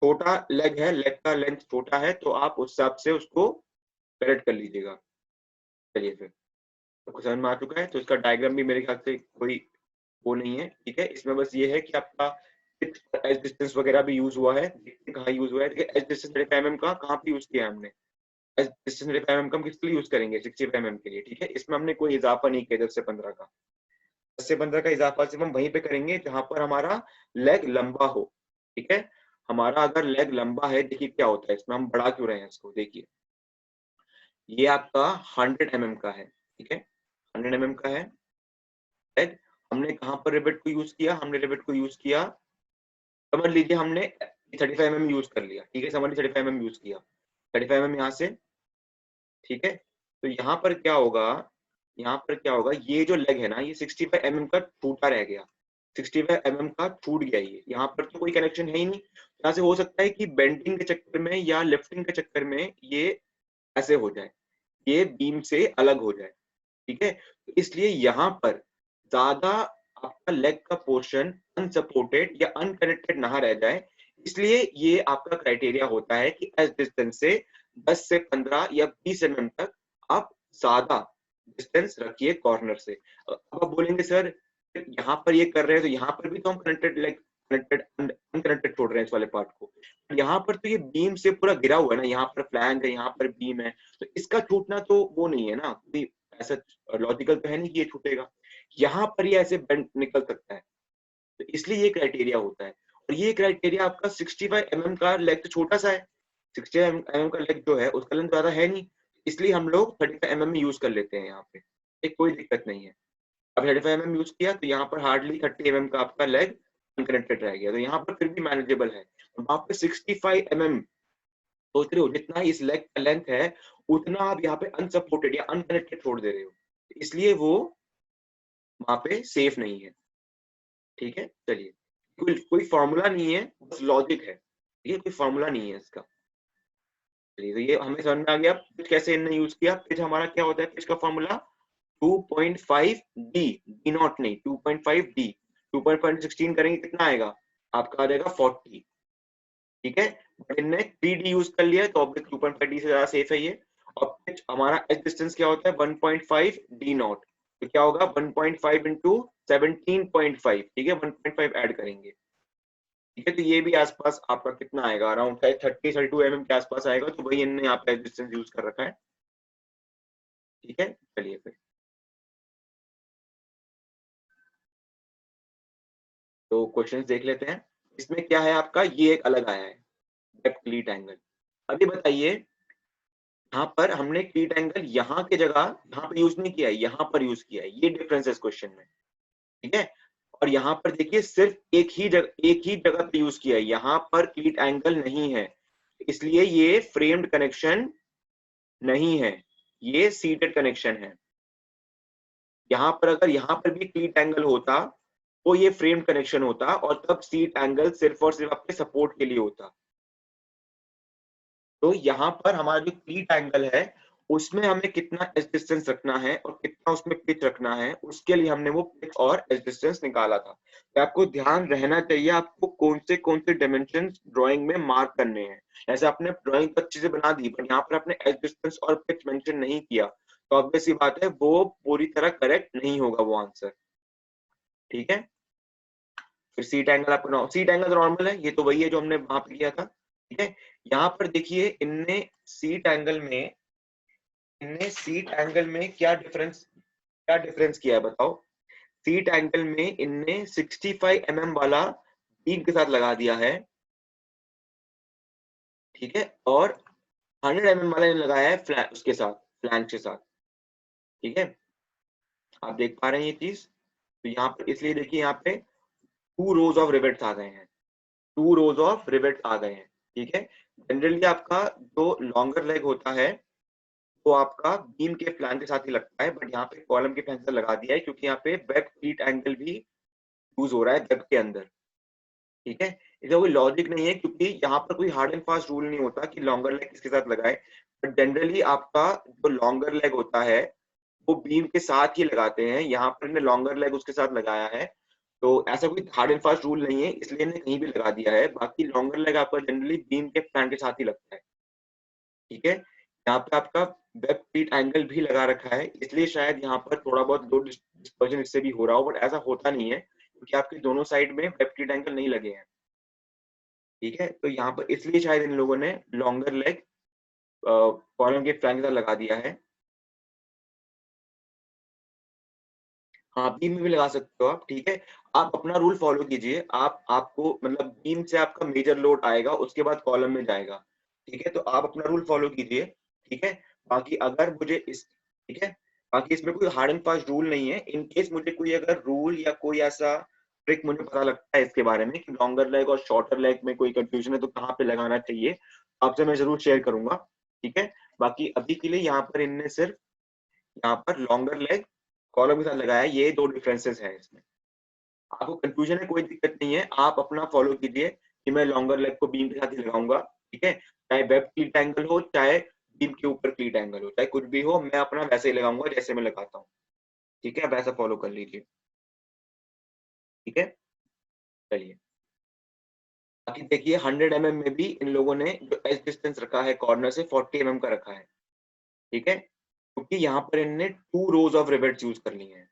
छोटा लेग है, लेग का लेंथ छोटा है, तो आप उस हिसाब से उसको करेक्ट कर लीजिएगा। चलिए फिर आपको समझ में आ चुका है, तो इसका डायग्राम भी मेरे ख्याल से कोई वो नहीं है। ठीक है, इसमें बस ये है कि आपका एज डिस्टेंस वगैरह भी यूज हुआ है, कहाँ यूज हुआ है। एज डिस्टेंस 35 mm का कहाँ पे यूज किया है हमने, एज डिस्टेंस 35 mm का हम किस लिए यूज करेंगे 65 mm के लिए। ठीक है, इसमें हमने कोई इजाफा नहीं किया 10 से 15 का, 10 से 15 का इजाफा सिर्फ हम वहीं पे करेंगे जहां पर हमारा लेग लंबा हो। ठीक है, हमारा अगर लेग लंबा है, देखिए क्या होता है इसमें, हम बढ़ा क्यों रहे हैं इसको, देखिए ये आपका 100 mm का है। ठीक है, 100 mm का है लेग। हमने कहां पर रिवेट को यूज किया, हमने रिवेट को यूज किया, समझ लीजिए हमने 35 mm यूज कर लिया। ठीक है, समझ लीजिए 35 mm यूज किया, 35 mm यहाँ से। ठीक है, तो यहाँ पर क्या होगा, यहाँ पर क्या होगा, ये जो लेग है ना ये 65 mm का छूटा रह गया, 65 mm का छूट गया। ये यहाँ पर तो कोई कनेक्शन है ही नहीं, यहाँ से हो सकता है कि बेंडिंग के चक्कर में या लिफ्टिंग के चक्कर में ये ऐसे हो जाए, ये बीम से अलग हो जाए। ठीक है, तो इसलिए यहाँ पर ज्यादा आपका लेग का पोर्शन अनसपोर्टेड या अनकनेक्टेड ना रह जाए, इसलिए ये आपका क्राइटेरिया होता है कि एज डिस्टेंस से 10 से 15 या 20 mm तक आप ज्यादा डिस्टेंस रखिए कॉर्नर से। अब आप बोलेंगे सर यहाँ पर ये कर रहे हैं तो यहाँ पर भी तो हम कनेक्टेड लेग कनेक्टेड अनकनेक्टेड छोड़ रहे हैं इस वाले पार्ट को, यहाँ पर तो ये बीम से पूरा गिरा हुआ है ना, यहाँ पर फ्लैंज है, यहाँ पर बीम है, तो इसका छूटना तो वो नहीं है ना, कोई ऐसा लॉजिकल तो है नहीं कि ये छूटेगा। यहाँ पर ये ऐसे बेंड निकल सकता है, तो इसलिए ये क्राइटेरिया होता है। और ये क्राइटेरिया आपका 65 mm का लेग तो छोटा सा है, 65 mm का लेग जो है उसका लेंथ ज्यादा है नहीं, इसलिए हम लोग 35 mm यूज कर लेते हैं यहाँ पे, एक कोई दिक्कत नहीं है। अब 35 mm यूज किया तो यहाँ पर हार्डली 30 mm का आपका लेग अनकनेक्टेड रह गया, तो यहाँ पर फिर भी मैनेजेबल है। वहां पे 65 mm सोच रहे हो जितना इस लेग का लेंथ है उतना आप यहाँ पे अनसपोर्टेड या अनकनेक्टेड छोड़ दे रहे हो, इसलिए वो वहां पे सेफ नहीं है। ठीक है, चलिए कोई कोई फॉर्मूला नहीं है, बस लॉजिक है। ठीक है, कोई फॉर्मूला नहीं है इसका। चलिए तो ये हमें समझ में आ गया पिच कैसे इन्होंने यूज किया। पिच हमारा क्या होता है, पिच का फॉर्मूला 2.5 डी, डी नॉट नहीं 2.5 डी, 2.5 16 करेंगे कितना आएगा आपका, आ जाएगा 40। ठीक है, बट इनने 3 डी यूज कर लिया है तो ऑब्वियस 2.5 डी से ज्यादा सेफ है ये। और पिच हमारा एच डिस्टेंस क्या होता है 1.5 डी नॉट, तो क्या होगा 1.5 इंटू 17.5। ठीक है, 1.5 ऐड करेंगे। ठीक है, तो ये भी आसपास आपका कितना आएगा, अराउंड 32 mm के आसपास आएगा, तो वही इन्होंने यहाँ पे डिस्टेंस यूज कर रखा है। ठीक है, चलिए फिर तो क्वेश्चंस देख लेते हैं। इसमें क्या है आपका, ये एक अलग आया है डेप्थ क्लीट एंगल। अभी बताइए, यहाँ पर हमने क्लीट एंगल यहाँ की जगह यहाँ पे यूज नहीं किया है, यहाँ पर यूज किया है, ये डिफरेंस है इस क्वेश्चन में। ठीक है, और यहाँ पर देखिए सिर्फ एक ही जगह पे यूज किया है, यहाँ पर क्लीट एंगल नहीं है, इसलिए ये फ्रेम्ड कनेक्शन नहीं है, ये सीटेड कनेक्शन है। यहाँ पर अगर यहाँ पर भी क्लीट एंगल होता तो ये फ्रेम कनेक्शन होता और तब सीट एंगल सिर्फ और सिर्फ आपके सपोर्ट के लिए होता। तो यहाँ पर हमारा जो क्लीट एंगल है उसमें हमें कितना एज डिस्टेंस रखना है और कितना उसमें पिच रखना है, उसके लिए हमने वो पिच और एज डिस्टेंस निकाला था। तो आपको ध्यान रहना चाहिए आपको कौन से डायमेंशन ड्राइंग में मार्क करने हैं। ऐसे आपने ड्राइंग तो अच्छे से बना दी पर यहाँ पर आपने एज डिस्टेंस और पिच मेंशन नहीं किया तो ऑब्वियस सी बात है वो पूरी तरह करेक्ट नहीं होगा वो आंसर। ठीक है, फिर सीट एंगल आपको सीट एंगल नॉर्मल है, ये तो वही है जो हमने वहां पे किया था। ठीक है, यहाँ पर देखिए इनने सीट एंगल में क्या डिफरेंस किया है बताओ। सीट एंगल में इनने 65 mm वाला बीम के साथ लगा दिया है, ठीक है, और 100 mm वाला इन्हें लगाया है उसके साथ, फ्लैंज के साथ। ठीक है, आप देख पा रहे हैं ये चीज। तो यहाँ पर इसलिए देखिए यहाँ पे 2 rows ऑफ रिवेट्स आ गए हैं, 2 rows ऑफ रिवेट्स आ गए हैं। ठीक है, जनरली आपका जो लॉन्गर लेग होता है तो आपका बीम के फ्लैंज के साथ ही लगता है, बट यहाँ पे कॉलम के फ्लैंज से लगा दिया है क्योंकि यहाँ पे वेब फीट एंगल भी यूज हो रहा है वेब के अंदर। ठीक है, इसका कोई लॉजिक नहीं है क्योंकि यहाँ पर कोई हार्ड एंड फास्ट रूल नहीं होता कि लॉन्गर लेग किसके साथ लगाए, बट जनरली आपका जो लॉन्गर लेग होता है वो बीम के साथ ही लगाते हैं। यहाँ पर इन्हें लॉन्गर लेग उसके साथ लगाया है तो ऐसा कोई हार्ड एंड फास्ट रूल नहीं है, इसलिए इन्हें कहीं भी लगा दिया है। बाकी लॉन्गर लेग आपका जनरली बीम के फ्लैंज के साथ ही लगता है। ठीक है, यहाँ पे आपका वेब फीट एंगल भी लगा रखा है, इसलिए शायद यहाँ पर थोड़ा बहुत लोड डिस्पर्जन इससे भी हो रहा हो, बट ऐसा होता नहीं है क्योंकि आपके दोनों साइड में वेब फीट एंगल नहीं लगे हैं। ठीक है, तो यहाँ पर इसलिए शायद इन लोगों ने लॉन्गर लेग कॉलम के फ्लैंज के साथ लगा दिया है। हाँ, बीम में भी लगा सकते हो आप। ठीक है, आप अपना रूल फॉलो कीजिए, आपको मतलब बीम से आपका मेजर लोड आएगा उसके बाद कॉलम में जाएगा। ठीक है, तो आप अपना रूल फॉलो कीजिए। ठीक है, बाकी अगर मुझे इस ठीक है, बाकी इसमें कोई हार्ड एंड फास्ट रूल नहीं है। इन केस मुझे कोई अगर रूल या कोई ऐसा ट्रिक मुझे पता लगता है इसके बारे में कि लॉन्गर लेग और शॉर्टर लेग में कोई कंफ्यूजन है तो कहाँ पे लगाना चाहिए, आपसे मैं जरूर शेयर करूंगा। ठीक है, बाकी अभी के लिए यहाँ पर इनने सिर्फ यहाँ पर लॉन्गर लेग कॉलम के साथ लगाया है, ये दो डिफरेंसेस है इसमें। आपको कंफ्यूजन है कोई दिक्कत नहीं है, आप अपना फॉलो कीजिए कि मैं लॉन्गर लेग को बीम के साथ ही लगाऊंगा। ठीक है, चाहे वेब क्लीट एंगल हो चाहे बीम के ऊपर क्लीट एंगल हो, चाहे कुछ भी हो, मैं अपना वैसे ही लगाऊंगा जैसे मैं लगाता हूँ। ठीक है, आप ऐसा फॉलो कर लीजिए। ठीक है, चलिए बाकी देखिए 100 mm में भी इन लोगों ने जो एज डिस्टेंस रखा है कॉर्नर से 40 mm का रखा है। ठीक है, क्योंकि यहाँ पर इन्होंने 2 rows ऑफ रिवेट्स यूज कर लिए हैं।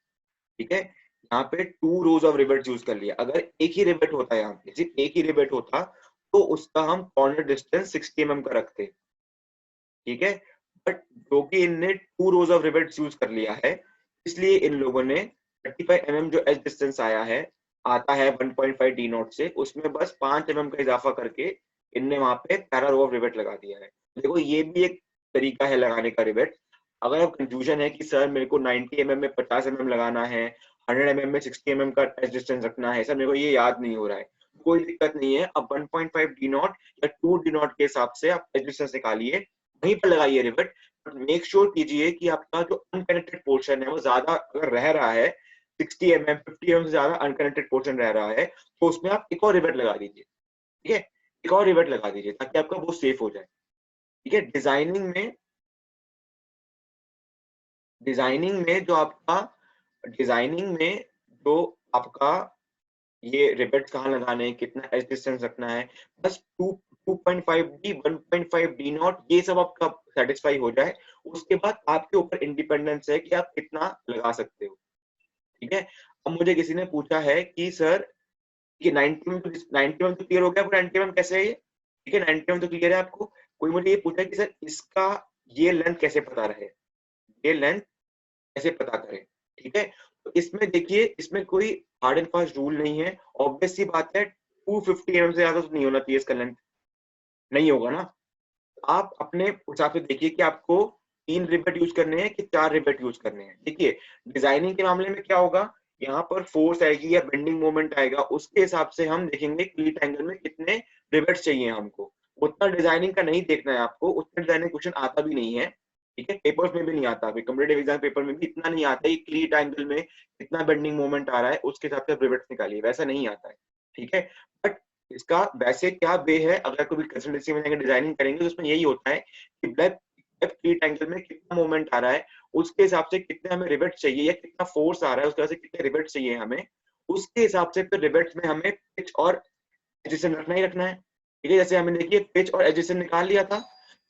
ठीक है, यहाँ पे 2 rows ऑफ रिवेट यूज कर लिया। अगर एक ही रिवेट होता है, यहाँ पे सिर्फ एक ही रिवेट होता तो उसका हम कॉर्नर डिस्टेंस 60 mm का रखते। ठीक है, बट क्योंकि इनने 2 rows ऑफ रिवेट्स यूज कर लिया है इसलिए इन लोगों ने 35 mm जो एज डिस्टेंस आया है आता है 1.5 डी नॉट से, उसमें बस 5 mm का इजाफा करके इनने वहां पे पैरा रो ऑफ रिवेट लगा दिया है। देखो ये भी एक तरीका है लगाने का रिवेट। अगर आप कंफ्यूजन है कि सर मेरे को 90 mm में 50 mm लगाना है, 100 mm में 60 mm का एज डिस्टेंस रखना है, सर मेरे को ये याद नहीं हो रहा है, कोई दिक्कत नहीं है। अब 1.5 डी नॉट या 2 डी नॉट के हिसाब से आप एज डिस्टेंस निकालिए, वहीं पर लगाइए रिवेट। मेक श्योर कीजिए कि आपका जो अनपेनिट्रेटेड पोर्शन है वो ज्यादा अगर रह रहा है, 60 mm 50 mm से ज्यादा अनकनेक्टेड पोर्शन रह रहा है तो उसमें आप एक और रिवेट लगा दीजिए। ठीक है, एक और रिवेट लगा दीजिए ताकि आपका वो सेफ हो जाए। ठीक है, डिजाइनिंग में जो आपका ये रिवेट्स कहाँ लगाने हैं, कितना एज डिस्टेंस रखना है, बस 2.5 डी 1.5 डी नॉट ये सब आपका सेटिस्फाई हो जाए, उसके बाद आपके ऊपर इंडिपेंडेंस है कि आप कितना लगा सकते हो। ठीक है, अब मुझे किसी ने पूछा है कि सर कि 90 में तो क्लियर हो गया, 90 में कैसे है ये? ठीक है, 90 में तो क्लियर है आपको। कोई मुझे ये पूछा कि सर इसका ये लेंथ कैसे पता रहे, ये लेंथ कैसे पता करें? ठीक है, तो इसमें देखिए इसमें कोई हार्ड एंड फास्ट रूल नहीं है, ऑब्वियस सी बात है 250 mm से ज्यादा तो नहीं होना चाहिए इसका लेंथ, नहीं होगा ना। आप अपने हिसाब से देखिए कि आपको 3 रिवेट यूज करने हैं कि 4 रिवेट यूज करने हैं। देखिए डिजाइनिंग के मामले में क्या होगा, यहाँ पर फोर्स आएगी या बेंडिंग मोमेंट आएगा, उसके हिसाब से हम देखेंगे क्लीट एंगल में कितने रिवेट्स चाहिए हमको। उतना डिजाइनिंग का नहीं देखना है आपको, उतना डिजाइनिंग क्वेश्चन आता भी नहीं है। ठीक है, पेपर्स में भी नहीं आता, कॉम्पिटेटिव एग्जाम पेपर में भी इतना नहीं आता है कि क्लीट एंगल में कितना बेंडिंग मोमेंट आ रहा है उसके हिसाब से रिवेट्स निकालिए, वैसा नहीं आता है। ठीक है, बट इसका वैसे क्या वे है, अगर कोई कंसल्टेंसी में डिजाइनिंग करेंगे तो उसमें यही होता है कि वेब क्लीट एंगल में कितना मोमेंट आ रहा है उसके हिसाब से कितने हमें रिवेट चाहिए या कितना फोर्स आ रहा है उसके हिसाब से कितने रिवेट चाहिए हमें, उसके हिसाब से फिर रिवेट्स में हमें पिच और एडजेसेंट रखना ही रखना है। ठीक है, जैसे हमने देखिए पिच और एडजेसेंट निकाल लिया था,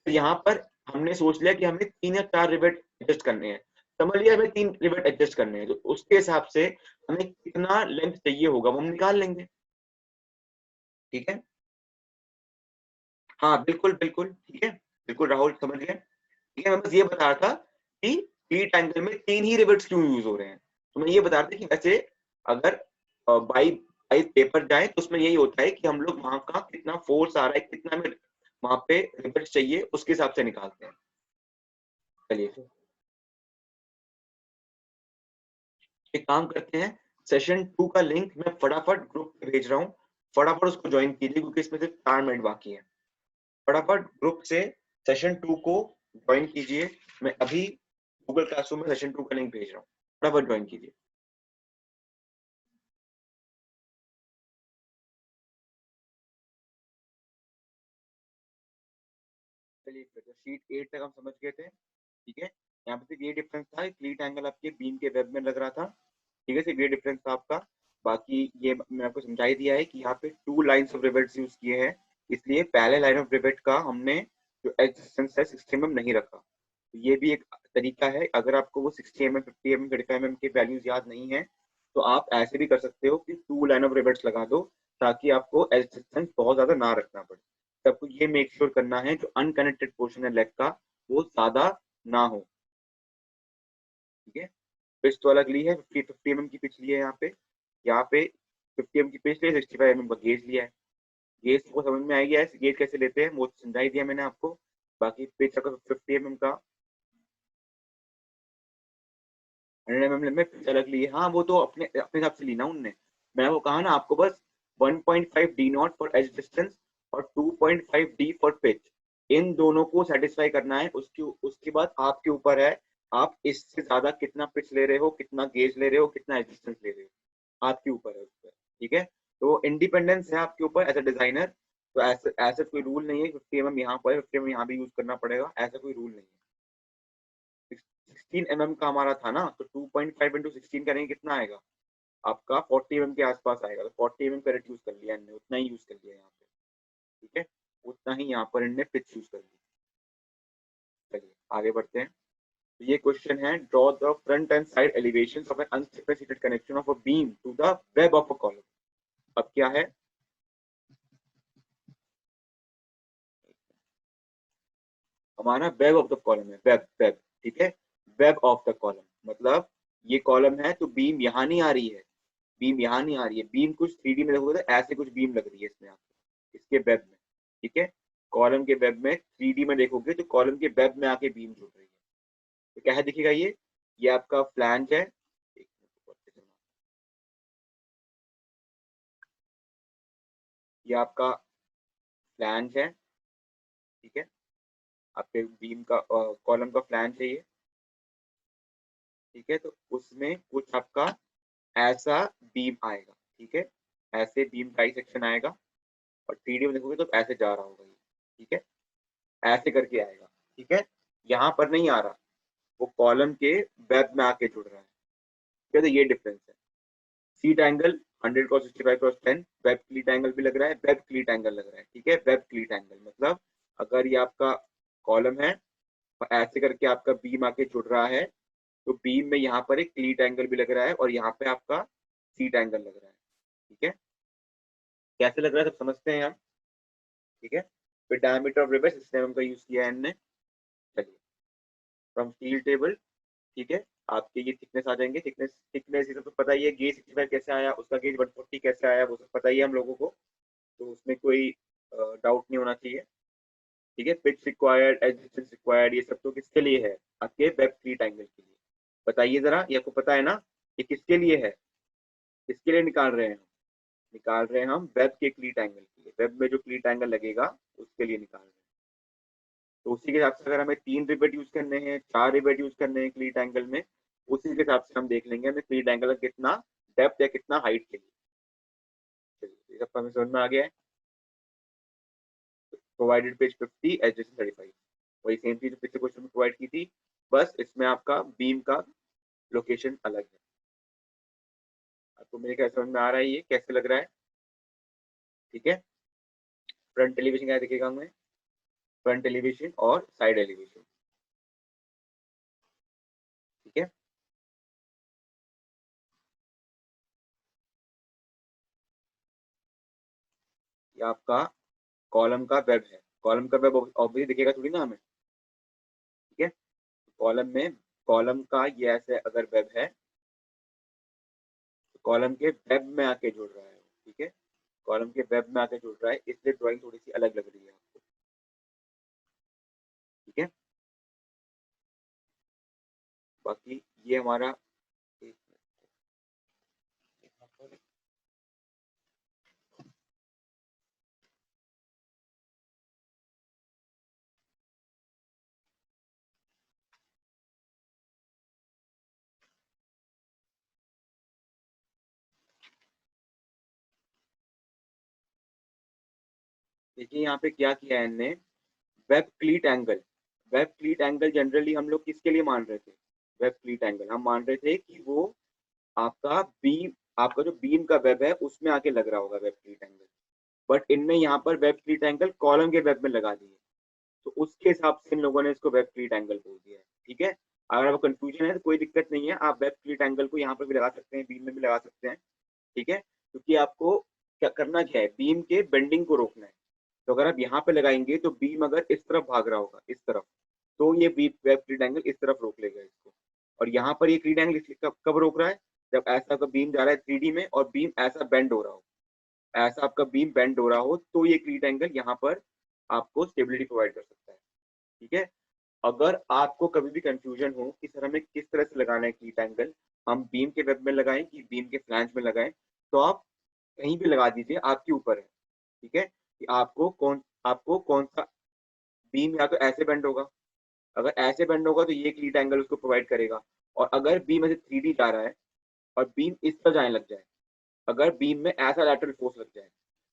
तो यहाँ पर हमने सोच लिया कि हमें 3 या 4 रिवेट एडजस्ट करने हैं, समझ लिया हमें 3 रिवेट एडजस्ट करने हैं, तो उसके हिसाब से हमें कितना लेंथ चाहिए होगा वो हम निकाल लेंगे। ठीक है, हाँ बिल्कुल बिल्कुल, ठीक है, बिल्कुल राहुल समझ गए। ठीक है, मैं बस ये बता रहा था कि क्लीट एंगल में 3 ही रिवेट्स क्यों यूज हो रहे हैं, तो मैं ये बता रहा था कि वैसे अगर बाई बाई पेपर जाए तो उसमें यही होता है कि हम लोग वहां का कितना फोर्स आ रहा है, कितना में वहां पे रिवेट्स चाहिए उसके हिसाब से निकालते हैं। चलिए फिर एक काम करते हैं, सेशन 2 का लिंक मैं फटाफट ग्रुप पे भेज रहा हूँ, फटाफट उसको ज्वाइन कीजिए क्योंकि इसमें सिर्फ 4 मिनट बाकी है। फटाफट ग्रुप से सेशन 2 को ज्वाइन कीजिए, मैं अभी गूगल क्लासरूम में सेशन 2 का लिंक भेज रहा हूँ, फटाफट ज्वाइन कीजिए। चलिए फिर शीट 8 तक हम समझ गए थे। ठीक है, यहाँ पे सिर्फ ये डिफरेंस था, क्लीट एंगल आपके बीम के वेब में लग रहा था। ठीक है, सिर्फ ये डिफरेंस था आपका, बाकी ये मैं आपको समझा ही दिया है कि यहाँ पे 2 लाइन्स ऑफ रिवेट्स यूज किए हैं, इसलिए पहले लाइन ऑफ रिवेट का हमने जो एज डिस्टेंस है 60 mm नहीं रखा। तो ये भी एक तरीका है, अगर आपको वो 60 mm 50 mm 35 mm के वैल्यूज याद नहीं है तो आप ऐसे भी कर सकते हो कि 2 लाइन ऑफ रिवेट्स लगा दो ताकि आपको एज डिस्टेंस बहुत ज्यादा ना रखना पड़े। तो आपको ये मेक श्योर करना है जो अनकनेक्टेड पोर्शन है लेग का वो ज्यादा ना हो। ठीक है, पिच तो अलग ली है, 50 mm की पिच ली है यहाँ पे 50 mm की पिच ली है, 65 mm का गेज लिया है। गेज को समझ में आ गया है गेज कैसे लेते हैं वो तो समझा ही दिया मैंने आपको। बाकी पिच अगर 50 mm का 100 mm में पिच अलग ली है, हाँ वो तो अपने अपने हिसाब से ली ना उनने, मैंने वो कहा ना आपको बस 1.5 D not for edge distance और 2.5 डी फॉर पिच, इन दोनों को सेटिस्फाई करना है, उसके बाद आपके ऊपर है आप इससे ज्यादा कितना पिच ले रहे हो, कितना गेज ले रहे हो, कितना एज डिस्टेंस ले रहे हो, आपके ऊपर है उस पर। ठीक है, तो इंडिपेंडेंस है आपके ऊपर एज अ डिजाइनर, तो ऐसे ऐसे कोई रूल नहीं है 50 mm यहाँ पर 50 mm यहाँ भी यूज करना पड़ेगा, ऐसा कोई रूल नहीं है। 16 mm का हमारा था ना, तो 2.5 इंटू 16 करेंगे कितना आएगा आपका 40 mm के आसपास आएगा, तो 40 mm का रेट यूज कर लिया इनने, उतना ही यूज कर लिया यहाँ पे। ठीक है, उतना ही यहाँ पर इनने पिच यूज कर लिया। चलिए आगे बढ़ते हैं, तो ये क्वेश्चन है draw the front and side elevation of an unseparated connection of a beam to the web of a column. अब क्या है, हमारा वेब ऑफ द कॉलम है, वेब वेब, ठीक है, वेब ऑफ द कॉलम मतलब ये कॉलम है तो बीम यहाँ नहीं आ रही है, बीम यहाँ नहीं आ रही है, बीम कुछ 3D में देखोगे तो ऐसे कुछ बीम लग रही है इसमें आपको इसके वेब में। ठीक है, कॉलम के वेब में 3D में देखोगे तो कॉलम के वेब में आके बीम जुड़ रही है, तो क्या है दिखेगा ये आपका फ्लैंज है, ये आपका फ्लैंज है। ठीक है, आपके बीम का कॉलम का फ्लैंज है ये। ठीक है, तो उसमें कुछ आपका ऐसा बीम आएगा। ठीक है, ऐसे बीम का ही सेक्शन आएगा और 3D में देखोगे तो ऐसे जा रहा होगा ये। ठीक है, ऐसे करके आएगा। ठीक है, यहाँ पर नहीं आ रहा, वो कॉलम के वेब में आके जुड़ रहा है। ठीक है, तो ये डिफरेंस है। Seat angle 100 cos 65 cross 10, web क्लीट angle भी लग रहा है, वेब क्लीट एंगल लग रहा है। ठीक है, वेब क्लीट एंगल मतलब अगर ये आपका कॉलम है और ऐसे करके आपका बीम आके जुड़ रहा है तो बीम में यहाँ पर एक क्लीट एंगल भी लग रहा है और यहाँ पे आपका सीट एंगल लग रहा है। ठीक है, कैसे लग रहा है सब समझते हैं हम। ठीक है, फिर डायमीटर ऑफ रिबन 6 mm का यूज किया है इनने। चलिए फ्रॉम स्टील टेबल, ठीक है, आपके ये थिकनेस आ जाएंगे, थिकनेस थिकनेस ये तो पता ही है, गेज 65 कैसे आया, उसका गेज 140 कैसे आया वो सब पता ही है हम लोगों को, तो उसमें कोई डाउट नहीं होना चाहिए। ठीक है, pitch required, edge distance required, ये सब तो किसके लिए है, आपके वेब क्लीट एंगल के लिए। बताइए जरा, ये आपको पता है ना ये किसके लिए है, किसके लिए निकाल रहे हैं हम, निकाल रहे हैं हम वेब के क्लीट एंगल के लिए, वेब में जो क्लीट एंगल लगेगा उसके लिए निकाल रहे हैं। तो उसी के हिसाब से अगर हमें 3 रिवेट यूज करने हैं, 4 रिवेट यूज करने हैं क्लीट एंगल में, उसी के हिसाब से हम देख लेंगे हमें क्लीट एंगल का कितना डेप्थ या कितना हाइट चाहिए। चलिए, ये सब हमें समझ में आ गया है। प्रोवाइडेड पेज 50 एडजेसेंट 35, वही सेम चीज पिछले क्वेश्चन में प्रोवाइड की थी, बस इसमें आपका बीम का लोकेशन अलग है। आपको मेरे क्या समझ में आ रहा है, ये कैसे लग रहा है? ठीक है। फ्रंट एलिवेशन क्या दिखेगा हमें? फ्रंट एलिवेशन और साइड एलिवेशन। ठीक है। ये आपका कॉलम का वेब है। कॉलम का वेब ऑब्वियसली दिखेगा थोड़ी ना हमें। ठीक है। कॉलम में, कॉलम का ये ऐसे अगर वेब है तो कॉलम के वेब में आके जुड़ रहा है। ठीक है। कॉलम के वेब में आके जुड़ रहा है, इसलिए ड्राइंग थोड़ी सी अलग लग रही है आपको। ठीक है। बाकी ये हमारा देखिए यहाँ पे क्या किया है इनने, web क्लीट angle. Web क्लीट angle generally हम लोग किसके लिए मान रहे थे? वेब क्लीट एंगल हम मान रहे थे कि वो आपका बीम, आपका जो बीम का वेब है उसमें आके लग रहा होगा वेब क्लीट एंगल। बट इनने यहाँ पर वेब क्लीट एंगल कॉलम के वेब में लगा दिए, तो उसके हिसाब से इन लोगों ने इसको वेब क्लीट एंगल बोल दिया है। ठीक है। अगर आपको कंफ्यूजन है तो कोई दिक्कत नहीं है, आप वेब क्लीट एंगल को यहाँ पर भी लगा सकते हैं, बीम में भी लगा सकते हैं। ठीक है। क्योंकि आपको क्या करना, क्या है, बीम के बेंडिंग को रोकना है। तो अगर आप यहाँ पे लगाएंगे तो बीम अगर इस तरफ भाग रहा होगा, इस तरफ, तो ये बीम वेब क्लीट एंगल इस तरफ रोक लेगा इसको। और यहाँ पर ये क्लीट एंगल कब रोक रहा है? जब ऐसा आपका बीम जा रहा है 3D में और बीम ऐसा बेंड हो रहा हो, ऐसा आपका बीम बेंड हो रहा हो, तो ये क्लीट एंगल यहाँ पर आपको स्टेबिलिटी प्रोवाइड कर सकता है। ठीक है। अगर आपको कभी भी कंफ्यूजन हो कि सर हमें किस तरह से लगाना है क्लीट एंगल, हम बीम के वेब में लगाएं कि बीम के फ्लैंज में लगाएं, तो आप कहीं भी लगा दीजिए, आपके ऊपर है। ठीक है। कि आपको कौन सा बीम, या तो ऐसे बेंड होगा, अगर ऐसे बेंड होगा तो ये क्लीट एंगल उसको प्रोवाइड करेगा। और अगर बीम ऐसे 3D जा रहा है और बीम इस तरह जाने लग जाए, अगर बीम में ऐसा लैटरल फोर्स लग जाए,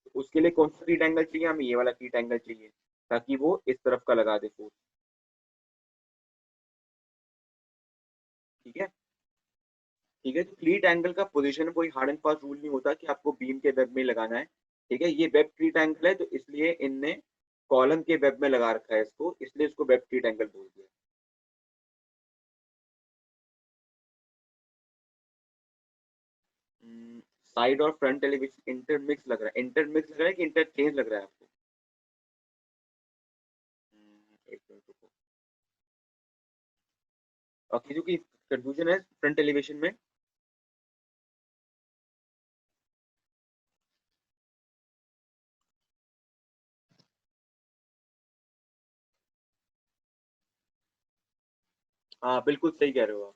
तो उसके लिए कौन सा क्लीट एंगल चाहिए? हमें ये वाला क्लीट एंगल चाहिए, ताकि वो इस तरफ का लगा दे फोर्स। ठीक है। ठीक है। तो क्लीट एंगल का पोजीशन कोई हार्ड एंड फास्ट रूल नहीं होता कि आपको बीम के वेब में लगाना है। ठीक है। ये वेब क्लीट एंगल है, तो इसलिए इनने कॉलम के वेब में लगा रखा है इसको, इसलिए इसको वेब क्लीट एंगल बोल दिया। साइड और फ्रंट एलिवेशन इंटरमिक्स लग रहा है, इंटरमिक्स लग रहा है कि इंटरचेंज लग रहा है आपको? एक मिनट रुको। और किसी की कंफ्यूजन है फ्रंट एलिवेशन में? हाँ बिल्कुल सही कह रहे हो आप,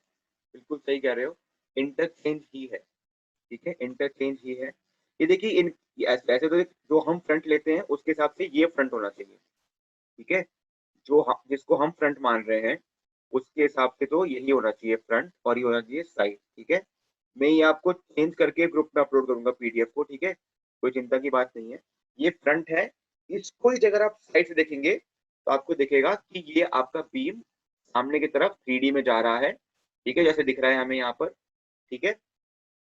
बिल्कुल सही कह रहे हो। इंटरचेंज ही है। ठीक है। इंटरचेंज ही है। ये देखिए इन, ऐसे तो जो हम फ्रंट लेते हैं उसके हिसाब से ये फ्रंट होना चाहिए। ठीक है। जिसको हम फ्रंट मान रहे हैं उसके हिसाब से तो यही होना चाहिए फ्रंट, और ये होना चाहिए साइड। ठीक है। मैं ये आपको चेंज करके ग्रुप में अपलोड करूंगा पीडीएफ को। ठीक है। कोई चिंता की बात नहीं है। ये फ्रंट है। इसको ही अगर आप साइड से देखेंगे तो आपको दिखेगा कि ये आपका बीम सामने की तरफ 3D में जा रहा है। ठीक है। जैसे दिख रहा है हमें यहाँ पर। ठीक है।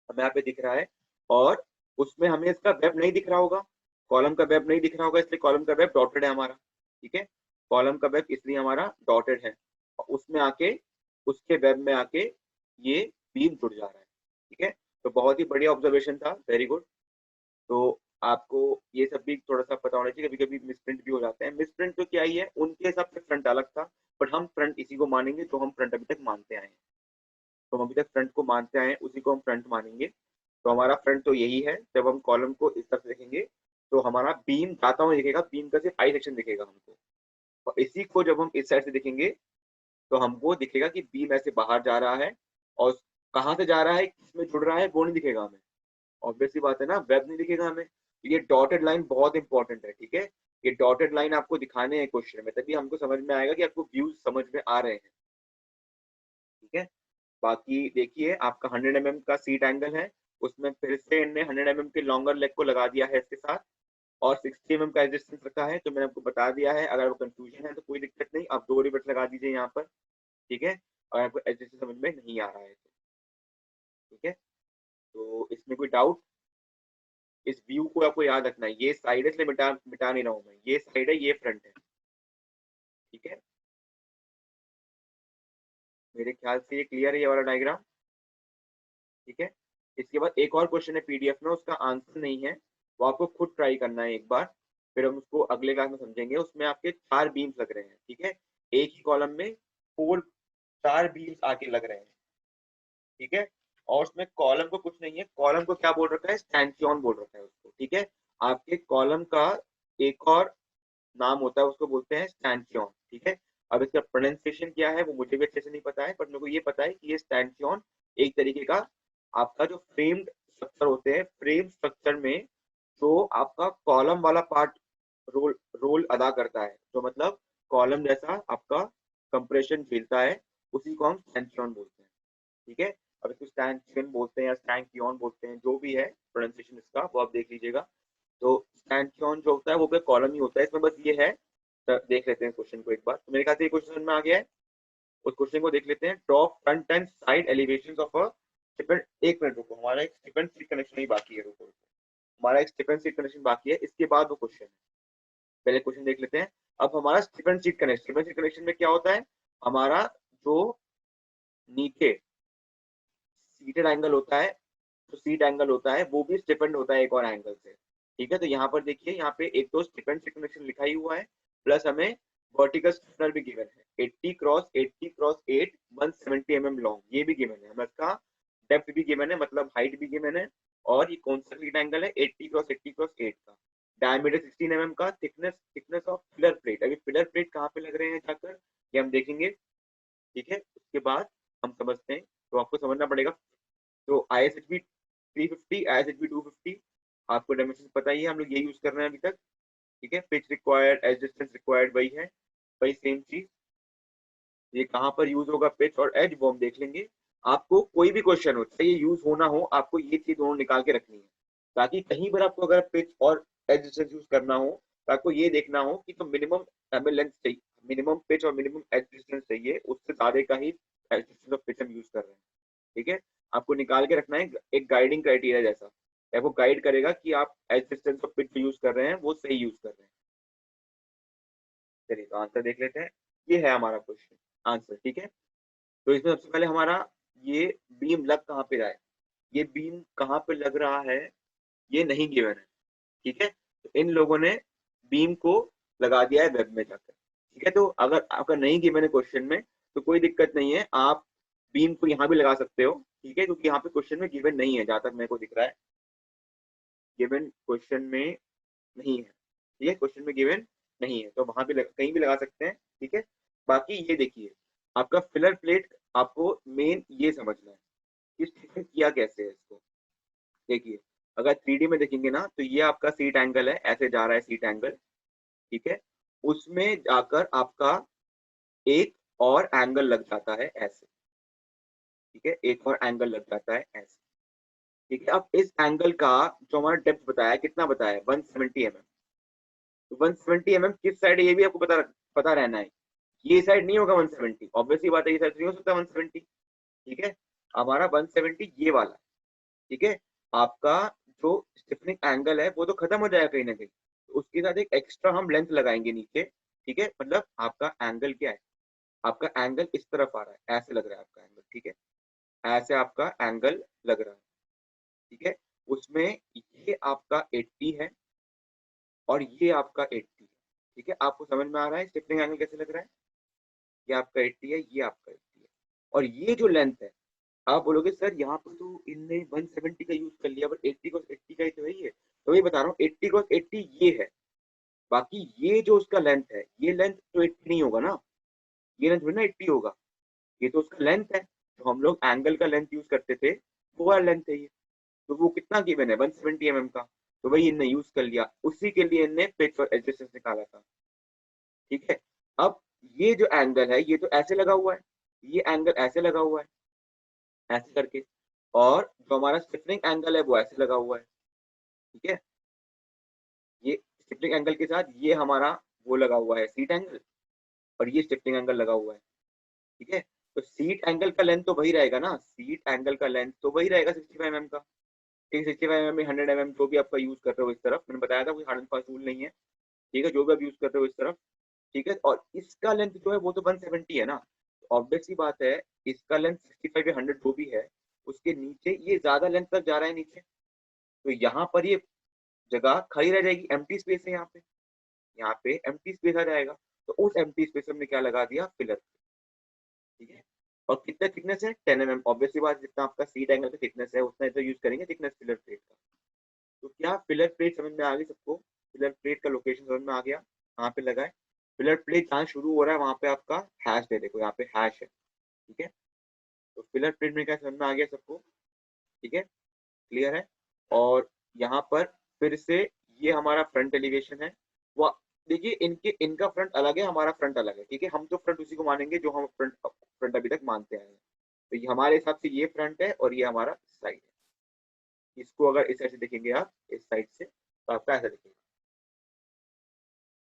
हमें यहाँ पे दिख रहा है। और उसमें हमें इसका वेब नहीं दिख रहा होगा, कॉलम का वेब नहीं दिख रहा होगा, इसलिए कॉलम का वेब डॉटेड है हमारा। ठीक है। कॉलम का वेब इसलिए हमारा डॉटेड है, और उसमें आके, उसके वेब में आके ये बीम जुड़ जा रहा है। ठीक है। तो बहुत ही बढ़िया ऑब्जर्वेशन था, वेरी गुड। तो आपको ये सब भी थोड़ा सा पता होना चाहिए, कभी कभी मिसप्रिंट भी हो जाते हैं। मिसप्रिंट तो क्या ही है, उनके हिसाब से फ्रंट अलग था, बट हम फ्रंट इसी को मानेंगे तो हम फ्रंट अभी तक मानते आए हैं। तो हम अभी तक फ्रंट को मानते आए हैं, उसी को हम फ्रंट मानेंगे। तो हमारा फ्रंट तो यही है। जब हम कॉलम को इस तरफ से देखेंगे तो हमारा बीम जाता हुआ दिखेगा, बीम का सिर्फ आई सेक्शन दिखेगा हमको। और इसी को जब हम इस साइड से देखेंगे तो हमको दिखेगा कि बीम ऐसे बाहर जा रहा है, और कहाँ से जा रहा है, किसमें जुड़ रहा है, वो नहीं दिखेगा हमें। ऑब्वियसली बात है ना, वेब नहीं दिखेगा हमें। ये डॉटेड लाइन बहुत इंपॉर्टेंट है। ठीक है। ये डॉटेड लाइन आपको दिखाने हैं क्वेश्चन में, तभी हमको समझ में आएगा कि आपको व्यूज समझ में आ रहे हैं। ठीक है, बाकी देखिए आपका 100 mm का सीट एंगल है, उसमें फिर से इनने 100 mm के लॉन्गर लेग को लगा दिया है इसके साथ, और 60 mm का डिस्टेंस रखा है। तो मैंने आपको बता दिया है, अगर आपको कंफ्यूजन है तो कोई दिक्कत नहीं, आप 2 रिबट्स लगा दीजिए यहाँ पर। ठीक है, और आपको एडजस्टेंस समझ में नहीं आ रहा है तो ठीक है, तो इसमें कोई डाउट? इस व्यू को आपको याद रखना है, ये साइड है इसलिए मिटा नहीं रहा हूं मैं, ये साइड है ये फ्रंट है। ठीक है, मेरे ख्याल से ये क्लियर है ये वाला डायग्राम। ठीक है, इसके बाद एक और क्वेश्चन है पीडीएफ में, उसका आंसर नहीं है, वो आपको खुद ट्राई करना है एक बार, फिर हम उसको अगले क्लास में समझेंगे। उसमें आपके 4 बीम्स लग रहे हैं। ठीक है, एक ही कॉलम में 4 बीम्स आके लग रहे हैं। ठीक है, और उसमें कॉलम को कुछ नहीं है, कॉलम को क्या बोल रखा है, स्टैंचियन बोल रखा है उसको। ठीक है, आपके कॉलम का एक और नाम होता है, उसको बोलते हैं स्टैंचियन। ठीक है, अब इसका प्रोनाउंसिएशन क्या है वो मुझे भी अच्छे से नहीं पता है, पर मेरे को ये पता है कि ये स्टैंचियन एक तरीके का आपका जो फ्रेम्ड स्ट्रक्चर होते हैं, फ्रेम स्ट्रक्चर में जो आपका कॉलम वाला पार्ट रोल रोल अदा करता है, जो मतलब कॉलम जैसा आपका कंप्रेशन झेलता है, उसी को हम स्टैंचियन बोलते हैं। ठीक है, अब इसको स्टैंचियन बोलते हैं या स्टैंकियन बोलते हैं, जो भी है प्रोनाउंसिएशन इसका वो आप देख लीजिएगा। तो स्टैंचियन जो होता है वो कॉलम ही होता है, इसमें बस ये है। तो देख लेते हैं क्वेश्चन को एक बार, तो मेरे ख्याल से ये क्वेश्चन में आ गया है, उस क्वेश्चन को देख लेते हैं। Draw front and side elevation of a stipend. एक मिनट रुको, हमारा एक स्टिपेंड सीट कनेक्शन ही बाकी है, रुको हमारा एक स्टिपेंड सीट कनेक्शन बाकी है, इसके बाद वो क्वेश्चन है। पहले क्वेश्चन देख लेते हैं। अब हमारा stipend seat connection, stipend seat connection में क्या होता है, हमारा जो नीचे सीटेड एंगल होता है, जो सीट एंगल होता है वो भी स्टिपेंड होता है एक और एंगल से। ठीक है, तो यहाँ पर देखिए, यहाँ पे एक तो स्टिपेंड सीट कनेक्शन लिखा ही हुआ है, प्लस हमें वर्टिकल स्टिफनर भी गिवन है, 80 क्रॉस 80 क्रॉस 8 170 mm लॉन्ग, ये भी गिवन है हमें, इसका डेप्थ भी गिवन है, मतलब हाइट भी गिवन है। और ये कौन सा सीट एंगल है, 80 क्रॉस 80 क्रॉस 8 का, डायमीटर 16 mm का, thickness thickness of filler plate. अभी फिलर प्लेट कहाँ पे लग रहे हैं जाकर ये हम देखेंगे। ठीक है, उसके बाद हम समझते हैं, तो आपको समझना पड़ेगा। तो ISHB 350 ISHB 250 आपको डायमेंशन पता ही है, हम लोग ये यूज कर रहे हैं अभी तक। ठीक है, pitch required, edge distance required वही है, वही सेम चीज। ये कहाँ पर यूज होगा पिच और एज वो हम देख लेंगे। आपको कोई भी क्वेश्चन हो चाहे ये यूज होना हो, आपको ये चीज दोनों निकाल के रखनी है, ताकि कहीं पर आपको अगर पिच और एज डिस्टेंस यूज करना हो तो आपको ये देखना हो कि तो मिनिमम हमें लेंथ चाहिए, मिनिमम पिच और मिनिमम एज डिस्टेंस चाहिए, उससे ज्यादा का ही एज डिस्टेंस ऑफ पिच हम यूज कर रहे हैं। ठीक है, आपको निकाल के रखना है एक गाइडिंग क्राइटेरिया जैसा, आपको गाइड करेगा कि आप edge distance of pitch use कर रहे हैं वो सही यूज कर रहे हैं। चलिए तो आंसर देख लेते हैं, ये है हमारा क्वेश्चन आंसर। ठीक है, तो इसमें सबसे पहले हमारा ये बीम लग कहाँ पे रहा है, ये बीम कहाँ पे लग रहा है ये नहीं गिवन है। ठीक है, तो इन लोगों ने बीम को लगा दिया है वेब में जाकर। ठीक है, तो अगर आपका नहीं गिवन है क्वेश्चन में तो कोई दिक्कत नहीं है, आप बीम को यहाँ भी लगा सकते हो। ठीक है, क्योंकि यहाँ पे क्वेश्चन में गिवन नहीं है, जहां तक मेरे को दिख रहा है गिवन क्वेश्चन में नहीं है। ठीक है, क्वेश्चन में गिवन नहीं है तो वहां भी कहीं भी लगा सकते हैं। ठीक है, बाकी ये देखिए आपका फिलर प्लेट, आपको मेन ये समझना है कि स्टिफन किया कैसे है इसको। देखिए अगर 3D में देखेंगे ना, तो ये आपका सीट एंगल है, ऐसे जा रहा है सीट एंगल। ठीक है, उसमें जाकर आपका एक और एंगल लग जाता है ऐसे। ठीक है, एक और एंगल लग जाता है ऐसे। ठीक है, अब इस एंगल का जो हमारा डेप्थ बताया कितना बताया, 170 mm। तो 170 mm किस साइड है ये भी आपको पता रहना है। ये साइड नहीं होगा 170, ऑब्वियसली बात है, ये साइड नहीं हो सकता 170। ठीक है, हमारा 170 ये वाला। ठीक है, आपका जो स्टिफनिंग एंगल है वो तो खत्म हो जाएगा कहीं ना कहीं, तो उसके साथ एक एक्स्ट्रा हम लेंथ लगाएंगे नीचे। ठीक है, मतलब आपका एंगल क्या है, आपका एंगल इस तरफ आ रहा है, ऐसे लग रहा है आपका एंगल। ठीक है, ऐसे आपका एंगल लग रहा है। ठीक है, उसमें ये आपका 80 है और ये आपका 80 है। ठीक है, आपको समझ में आ रहा है स्टिफनिंग एंगल कैसे लग रहा है, ये आपका 80 है, ये आपका 80 है, और ये जो लेंथ है, आप बोलोगे सर यहाँ पर तो इनने 170 का यूज कर लिया, बट 80 क्रॉस 80 का ही तो वही है। तो वही बता रहा हूँ, 80 क्रॉस 80 ये है, बाकी ये जो उसका लेंथ है, ये लेंथ तो 80 नहीं होगा ना, ये लेंथ ना 80 होगा, ये तो उसका लेंथ है, तो हम लोग एंगल का लेंथ यूज करते थे, वो वाला लेंथ है ये। तो वो कितना गिवन है 170 mm का, तो भाई इनने यूज कर लिया, उसी के लिए इनने पिच और एडजेसेंस निकाला था। ठीक है, अब ये जो एंगल है ये तो ऐसे लगा हुआ है, ये एंगल ऐसे लगा हुआ है, ऐसे करके, और जो हमारा स्टिफनिंग एंगल है वो ऐसे लगा हुआ है। ठीक है, ये स्टिफनिंग एंगल के साथ ये हमारा वो लगा हुआ है सीट एंगल, और ये स्टिफनिंग एंगल लगा हुआ है। ठीक है, तो सीट एंगल का लेंथ तो वही रहेगा ना, सीट एंगल का लेंथ तो वही रहेगा 65 mm का। ठीक है, 65 mm में 100 mm जो भी आपका यूज कर रहे हो इस तरफ, मैंने बताया था कोई हार्ड एंड फास्ट रूल नहीं है। ठीक है, जो भी आप यूज कर रहे हो इस तरफ। ठीक है, और इसका लेंथ जो है वो तो 170 है ना, ऑब्वियस सी बात है, इसका लेंथ 65 या 100 जो भी है, उसके नीचे ये ज्यादा लेंथ तक जा रहा है नीचे, तो यहाँ पर ये जगह खाली रह जाएगी, एम्प्टी स्पेस है यहाँ पे एम्प्टी स्पेस आ जाएगा, तो उस एम्प्टी स्पेस में हमने क्या लगा दिया, फिलर। ठीक है, और कितना थिकनेस है, 10 mm, ऑब्वियसली बात, जितना आपका सीट एंगल का थिकनेस है उतना तो यूज करेंगे थिकनेस फिलर प्लेट का। तो क्या फिलर प्लेट समझ में आ गई सबको, फिलर प्लेट का लोकेशन समझ में आ गया, कहाँ पे लगा है। फिलर प्लेट जहाँ शुरू हो रहा है वहां पे आपका हैश दे, देखो यहाँ पे हैश है। ठीक है, तो फिलर प्लेट में क्या समझ में आ गया सबको, ठीक है, क्लियर है। और यहाँ पर फिर से ये हमारा फ्रंट एलिवेशन है, वो देखिए इनके इनका फ्रंट अलग है, हमारा फ्रंट अलग है। ठीक है, हम तो फ्रंट उसी को मानेंगे जो हम फ्रंट फ्रंट अभी तक मानते आए हैं। तो ये हमारे हिसाब से ये फ्रंट है और ये हमारा साइड है। इसको अगर इस साइड से देखेंगे आप, इस साइड से, तो आपका ऐसा दिखेगा।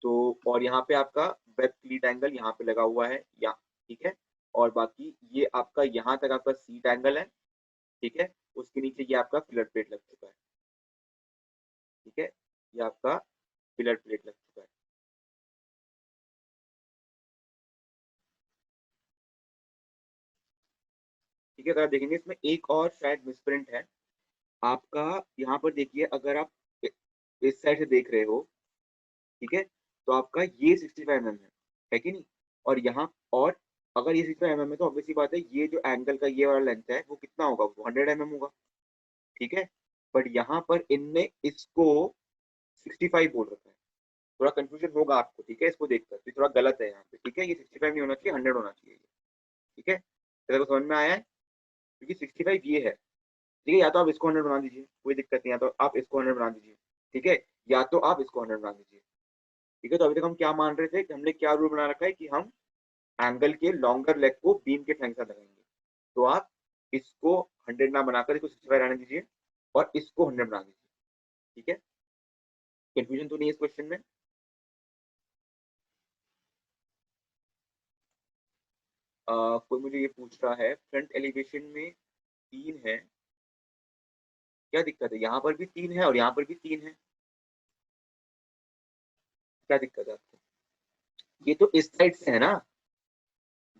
तो और यहाँ पे आपका वेब क्लीट एंगल यहाँ पे लगा हुआ है यहाँ। ठीक है, और बाकी ये आपका यहाँ तक आपका सीट एंगल है। ठीक है, उसके नीचे ये आपका फिलर प्लेट लग चुका है। ठीक है, ये आपका फिलर प्लेट लग चुका है। ठीक है, तो आप देखेंगे इसमें एक और शायद मिसप्रिंट है आपका। यहाँ पर देखिए, अगर आप इस साइड से देख रहे हो, ठीक है, तो आपका ये 65 mm है कि नहीं, और यहाँ, और अगर ये 65 mm है तो ऑब्वियसली बात है ये जो एंगल का ये वाला लेंथ है वो कितना होगा, वो 100 mm होगा। ठीक है, बट यहाँ पर इनने इसको 65 बोल रखा है, थोड़ा कंफ्यूजन होगा आपको। ठीक है, इसको देखकर तो थोड़ा गलत है यहाँ पे। ठीक है, ये 65 नहीं होना चाहिए, 100 होना चाहिए। ठीक है, तो समझ में आया है, क्योंकि 65 ये है। ठीक है, या तो आप इसको 100 बना दीजिए, कोई दिक्कत नहीं, या तो आप इसको 100 बना दीजिए। ठीक है, या तो आप इसको 100 बना दीजिए। ठीक है, तो अभी तक हम क्या मान रहे थे कि हमने क्या रूल बना रखा है कि हम एंगल के लॉन्गर लेग को बीम के फ्लैंक से लगाएंगे। तो आप इसको 100 ना बनाकर इसको 65 रहने दीजिए और इसको 100 बना दीजिए। ठीक है, कंफ्यूजन तो नहीं है इस क्वेश्चन में। कोई मुझे ये पूछ रहा है फ्रंट एलिवेशन में 3 है, क्या दिक्कत है, यहाँ पर भी 3 है और यहाँ पर भी 3 है, क्या दिक्कत है आपको। ये तो इस साइड से है ना,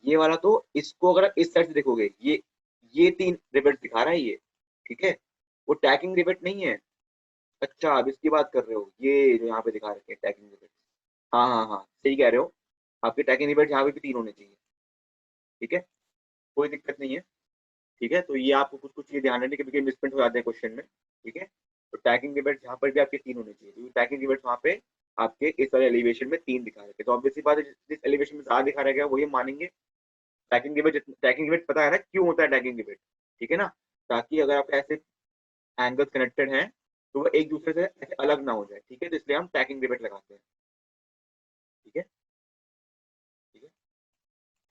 ये वाला तो, इसको अगर आप इस साइड से देखोगे, ये 3 रिवेट दिखा रहा है ये। ठीक है, वो टैगिंग रिवेट नहीं है। अच्छा, अब इसकी बात कर रहे हो, ये जो यहाँ पे दिखा रखे हैं टैगिंग रिवेट। हाँ हाँ हाँ, सही कह रहे हो, आपके टैगिंग रिवेट यहाँ पे भी 3 होने चाहिए। ठीक है, कोई दिक्कत नहीं है। ठीक है, तो ये आपको कुछ कुछ ये ध्यान रखने के मिसप्रिंट हो जाते हैं क्वेश्चन में। ठीक है, तो टैगिंग रिवेट यहाँ पर भी आपके 3 होने चाहिए, क्योंकि टैगिंग रिवेट वहाँ पे आपके इस वाले एलिवेशन में 3 दिखा रखे, तो ऑब्वियसली बात है जिस एलिवेशन में 7 दिखा रहेगा वही मानेंगे। टैगिंग रिवेट पता है ना क्यों होता है टैगिंग रिवेट, ठीक है ना, ताकि अगर आपके ऐसे एंगल्स कनेक्टेड हैं तो वो एक दूसरे से ऐसे अलग ना हो जाए। ठीक है, तो इसलिए हम टैगिंग रिवेट लगाते हैं। ठीक है, ठीक है,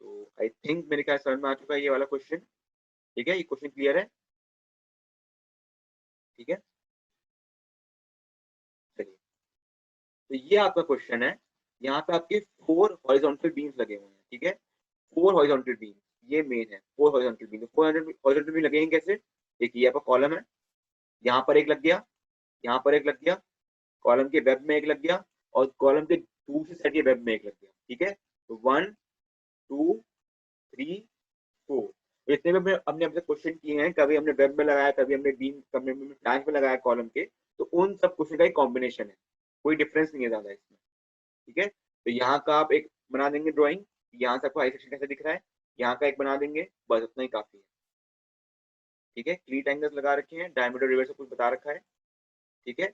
तो आई थिंक मेरे ख्याल समझ में आ चुका है ये वाला क्वेश्चन। ठीक है, ये क्वेश्चन क्लियर है। ठीक है, चलिए, तो ये आपका क्वेश्चन है, यहाँ पे आपके 4 हॉरिजॉन्टल बीम्स लगे हुए हैं। ठीक है, 4 हॉरिजॉन्टल बीम, ये मेन है 4 हॉरिजॉन्टल बीम। 4 हॉरिजॉन्टल बीम लगेंगे कैसे, एक ये आपका कॉलम है, यहाँ पर एक लग गया, यहाँ पर एक लग गया, कॉलम के वेब में एक लग गया, और कॉलम के दूसरी साइड के वेब में एक लग गया। ठीक है, तो 1 2 3 4, इतने में हमने अब तक क्वेश्चन किए हैं, कभी हमने वेब में लगाया, कभी हमने बीम, कभी हमने फ्लैंज में लगाया कॉलम के, तो उन सब क्वेश्चन का एक कॉम्बिनेशन है, कोई डिफरेंस नहीं है ज्यादा इसमें। ठीक है, तो यहाँ का आप एक बना देंगे ड्रॉइंग, यहाँ से आपको आई सेक्शन कैसे दिख रहा है, यहाँ का एक बना देंगे, बस उतना ही काफी है। ठीक है, क्लीट एंगल्स लगा रखे हैं, डायमीटर रिवर्स सब कुछ बता रखा है। ठीक है,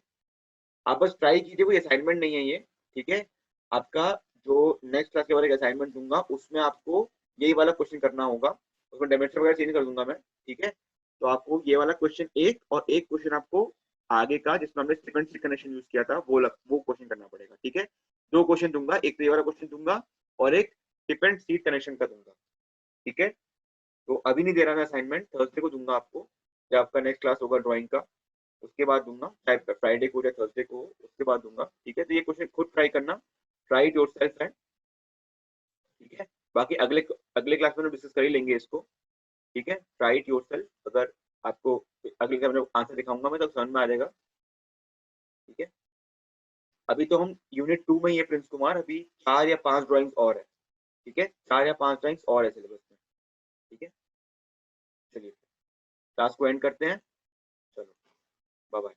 आप बस ट्राई कीजिए, कोई असाइनमेंट नहीं है ये। ठीक है, आपका जो नेक्स्ट क्लास के बाद एक असाइनमेंट दूंगा उसमें आपको यही वाला क्वेश्चन करना होगा, उसमें डायमेंशन वगैरह चेंज कर दूंगा मैं। ठीक है, तो आपको ये वाला क्वेश्चन एक और एक क्वेश्चन आपको आगे का जिसमें हमने सेकंड सीट कनेक्शन यूज किया था वो क्वेश्चन करना पड़ेगा। ठीक है, दो क्वेश्चन दूंगा, एक तो ये वाला क्वेश्चन दूंगा और एक टिप एंड सीट कनेक्शन का दूंगा। ठीक है, तो अभी नहीं दे रहा मैं असाइनमेंट, थर्सडे को दूंगा आपको, जब आपका नेक्स्ट क्लास होगा ड्राइंग का, उसके बाद दूंगा, चाहे फ्राइडे को या थर्सडे को हो, उसके बाद दूंगा। ठीक है, तो ये क्वेश्चन खुद ट्राई करना, ट्राई इट योरसेल्फ फ्रेंड। ठीक है, बाकी अगले अगले क्लास में डिस्कस कर ही लेंगे इसको। ठीक है, ट्राई इट योरसेल्फ, अगर आपको अगले क्लास में आंसर दिखाऊंगा मैं तो समझ में आ जाएगा। ठीक है, अभी तो हम यूनिट 2 में ही है प्रिंस कुमार, अभी 4 या 5 ड्राइंग्स और है। ठीक है, 4 या 5 ड्राइंग्स और है सिलेबस में। ठीक है, चलिए क्लास को एंड करते हैं, चलो बाय बाय।